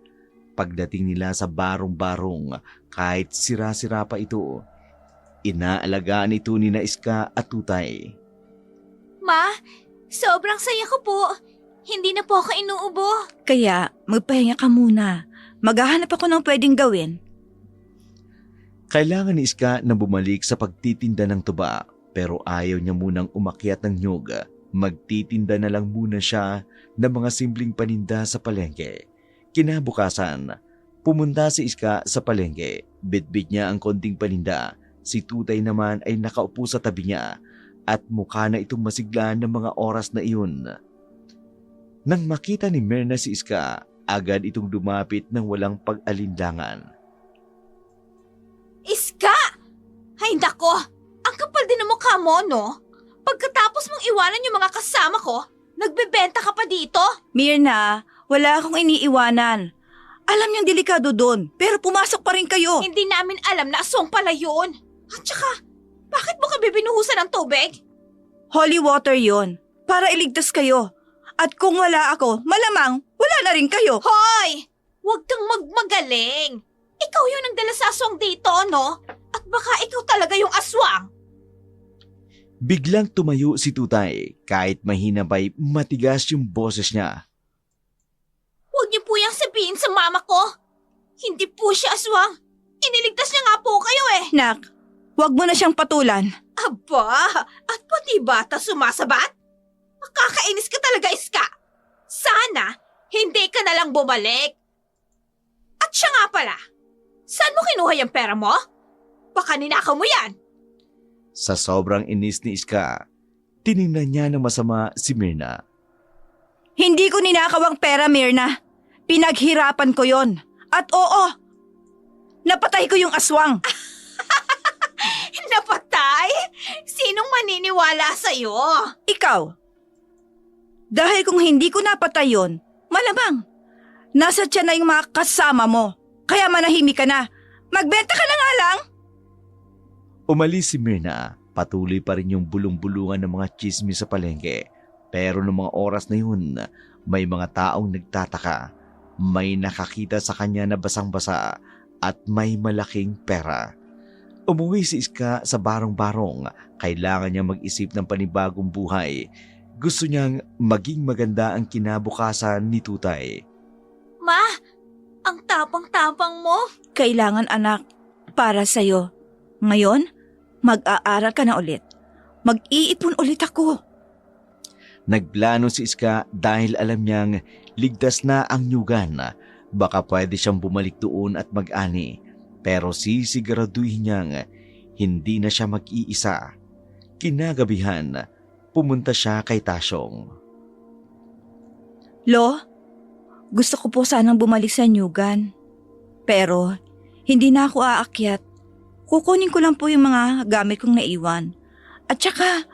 Pagdating nila sa barong-barong, kahit sira-sira pa ito, inaalagaan ito ni na Iska at Tutay. Ma, sobrang saya ko po. Hindi na po ako inuubo. Kaya, magpahinga ka muna. Maghahanap ako ng pwedeng gawin. Kailangan ni Iska na bumalik sa pagtitinda ng tuba pero ayaw niya munang umakyat ng nyug. Magtitinda na lang muna siya ng mga simpleng paninda sa palengke. Kinabukasan, pumunta si Iska sa palengke. Bitbit niya ang konting paninda. Si Tutay naman ay nakaupo sa tabi niya at mukha na itong masigla ng mga oras na iyon. Nang makita ni Myrna si Iska, agad itong lumapit ng walang pag-alinlangan. Iska! Ay nako! Ang kapal din ng mukha mo, no? Pagkatapos mong iwanan yung mga kasama ko, nagbebenta ka pa dito? Myrna, wala akong iniiwanan. Alam niyang delikado doon, pero pumasok pa rin kayo. Hindi namin alam na aswang pala yun. At saka, bakit mo kami binuhusan ng tubig? Holy water yon, para iligtas kayo. At kung wala ako, malamang wala na rin kayo. Hoy! Huwag kang magmagaling. Ikaw yung nagdala sa aswang dito, no? At baka ikaw talaga yung aswang. Biglang tumayo si Tutay. Kahit mahina pa'y matigas yung boses niya. Huwag niyo po yung sabihin sa mama ko. Hindi po siya aswang. Iniligtas niya nga po kayo eh. Nak, wag mo na siyang patulan. Aba, at pati bata sumasabat? Makakainis ka talaga, Iska. Sana, hindi ka na lang bumalik. At siya nga pala, saan mo kinuha yung pera mo? Baka ninakaw mo yan. Sa sobrang inis ni Iska, tiningnan niya ng masama si Myrna. Hindi ko ninakaw ang pera, Myrna. Pinaghirapan ko yon. At oo, napatay ko yung aswang. Napatay? Sinong maniniwala sa'yo? Ikaw. Dahil kung hindi ko napatay yon, malamang, nasa tiyan na yung mga kasama mo. Kaya manahimik ka na. Magbenta ka na nga lang. Umalis si Myrna. Patuloy pa rin yung bulong-bulungan ng mga chismis sa palengke. Pero noong mga oras na yun, may mga taong nagtataka. May nakakita sa kanya na basang-basa at may malaking pera. Umuwi si Iska sa barong-barong. Kailangan niya mag-isip ng panibagong buhay. Gusto niyang maging maganda ang kinabukasan ni Tutay. Ma, ang tapang-tapang mo. Kailangan anak, para sa'yo. Ngayon, mag-aaral ka na ulit. Mag-iipon ulit ako. Nagplano si Iska dahil alam niyang ligtas na ang nyugan. Baka pwede siyang bumalik doon at mag-ani. Pero sisiguraduhin niyang hindi na siya mag-iisa. Kinagabihan, pumunta siya kay Tasyong. Lo, gusto ko po sanang bumalik sa Nyugan. Pero, hindi na ako aakyat. Kukunin ko lang po yung mga gamit kong naiwan. At saka,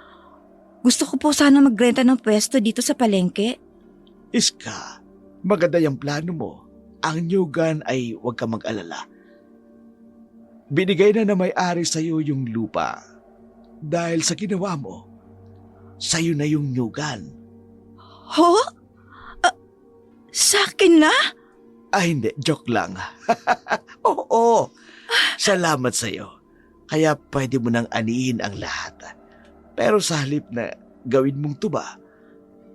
gusto ko po sana magrenta ng pwesto dito sa palengke. Iska, maganda yung plano mo. Ang nyugan ay huwag ka mag-alala. Binigay na may-ari sa'yo yung lupa. Dahil sa ginawa mo, sa'yo na yung nyugan. Ho? Sa akin na? Ay hindi, joke lang. Oo, salamat sa'yo. Kaya pwede mo nang anihin ang lahat. Pero sa halip na gawin mong tuba,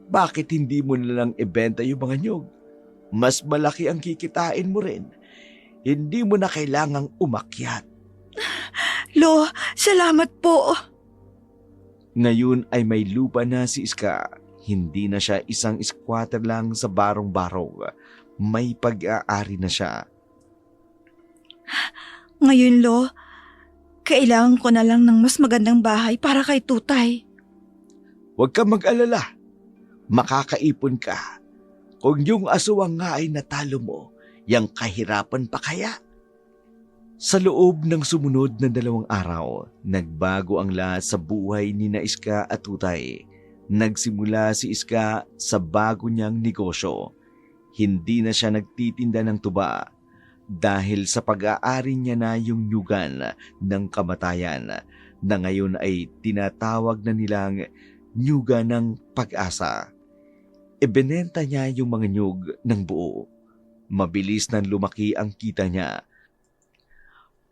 bakit hindi mo na lang ibenta yung mga nyug? Mas malaki ang kikitain mo rin. Hindi mo na kailangang umakyat. Lo, salamat po. Ngayon ay may lupa na si Iska. Hindi na siya isang squatter lang sa barong-barong. May pag-aari na siya. Ngayon, Lo, kailangan ko na lang ng mas magandang bahay para kay Tutay. Huwag ka mag-alala. Makakaipon ka. Kung yung aswang nga ay natalo mo, yang kahirapan pa kaya? Sa loob ng sumunod na 2 araw, nagbago ang lahat sa buhay ni na Iska at Tutay. Nagsimula si Iska sa bago niyang negosyo. Hindi na siya nagtitinda ng tuba dahil sa pag-aari niya na yung nyugan ng kamatayan na ngayon ay tinatawag na nilang nyugan ng pag-asa. Ibinenta niya yung mga nyug ng buo. Mabilis nang lumaki ang kita niya.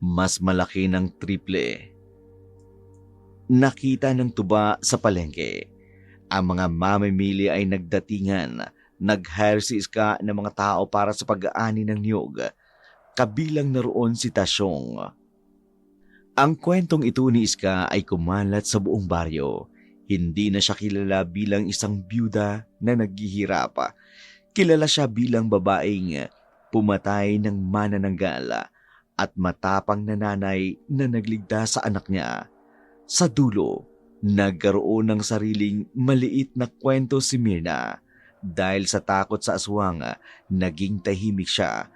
Mas malaki ng triple. Nakita ng tuba sa palengke. Ang mga mamimili ay nagdatingan. Nag-hire si Iska ng mga tao para sa pag-aani ng niyog. Kabilang na roon si Tasyong. Ang kwentong ito ni Iska ay kumalat sa buong baryo. Hindi na siya kilala bilang isang byuda na naghihirap. Kilala siya bilang babaeng pumatay ng manananggal at matapang na nanay na nagligtas sa anak niya. Sa dulo, nagkaroon ng sariling maliit na kwento si Myrna. Dahil sa takot sa aswang, naging tahimik siya.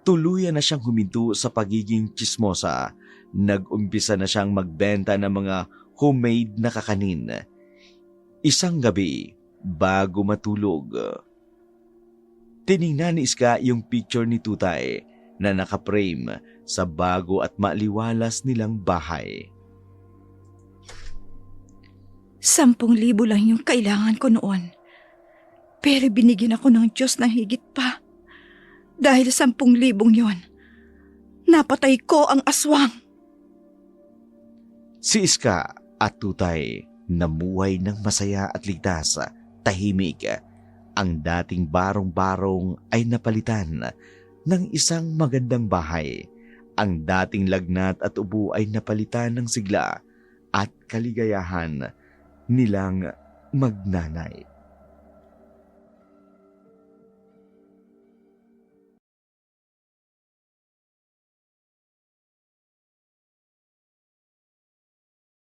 Tuluyan na siyang huminto sa pagiging tsismosa. Nag-umpisa na siyang magbenta ng mga homemade na kakanin. Isang gabi, bago matulog, tiningnan ni Iska yung picture ni Tutay na nakaprame sa bago at maliwalas nilang bahay. 10,000 lang yung kailangan ko noon. Pero binigyan ako ng Diyos ng higit pa. Dahil 10,000 yon, napatay ko ang aswang. Si Iska at Tutay namuhay ng masaya at ligtas, tahimik. Ang dating barong-barong ay napalitan ng isang magandang bahay. Ang dating lagnat at ubo ay napalitan ng sigla at kaligayahan nilang magnanay.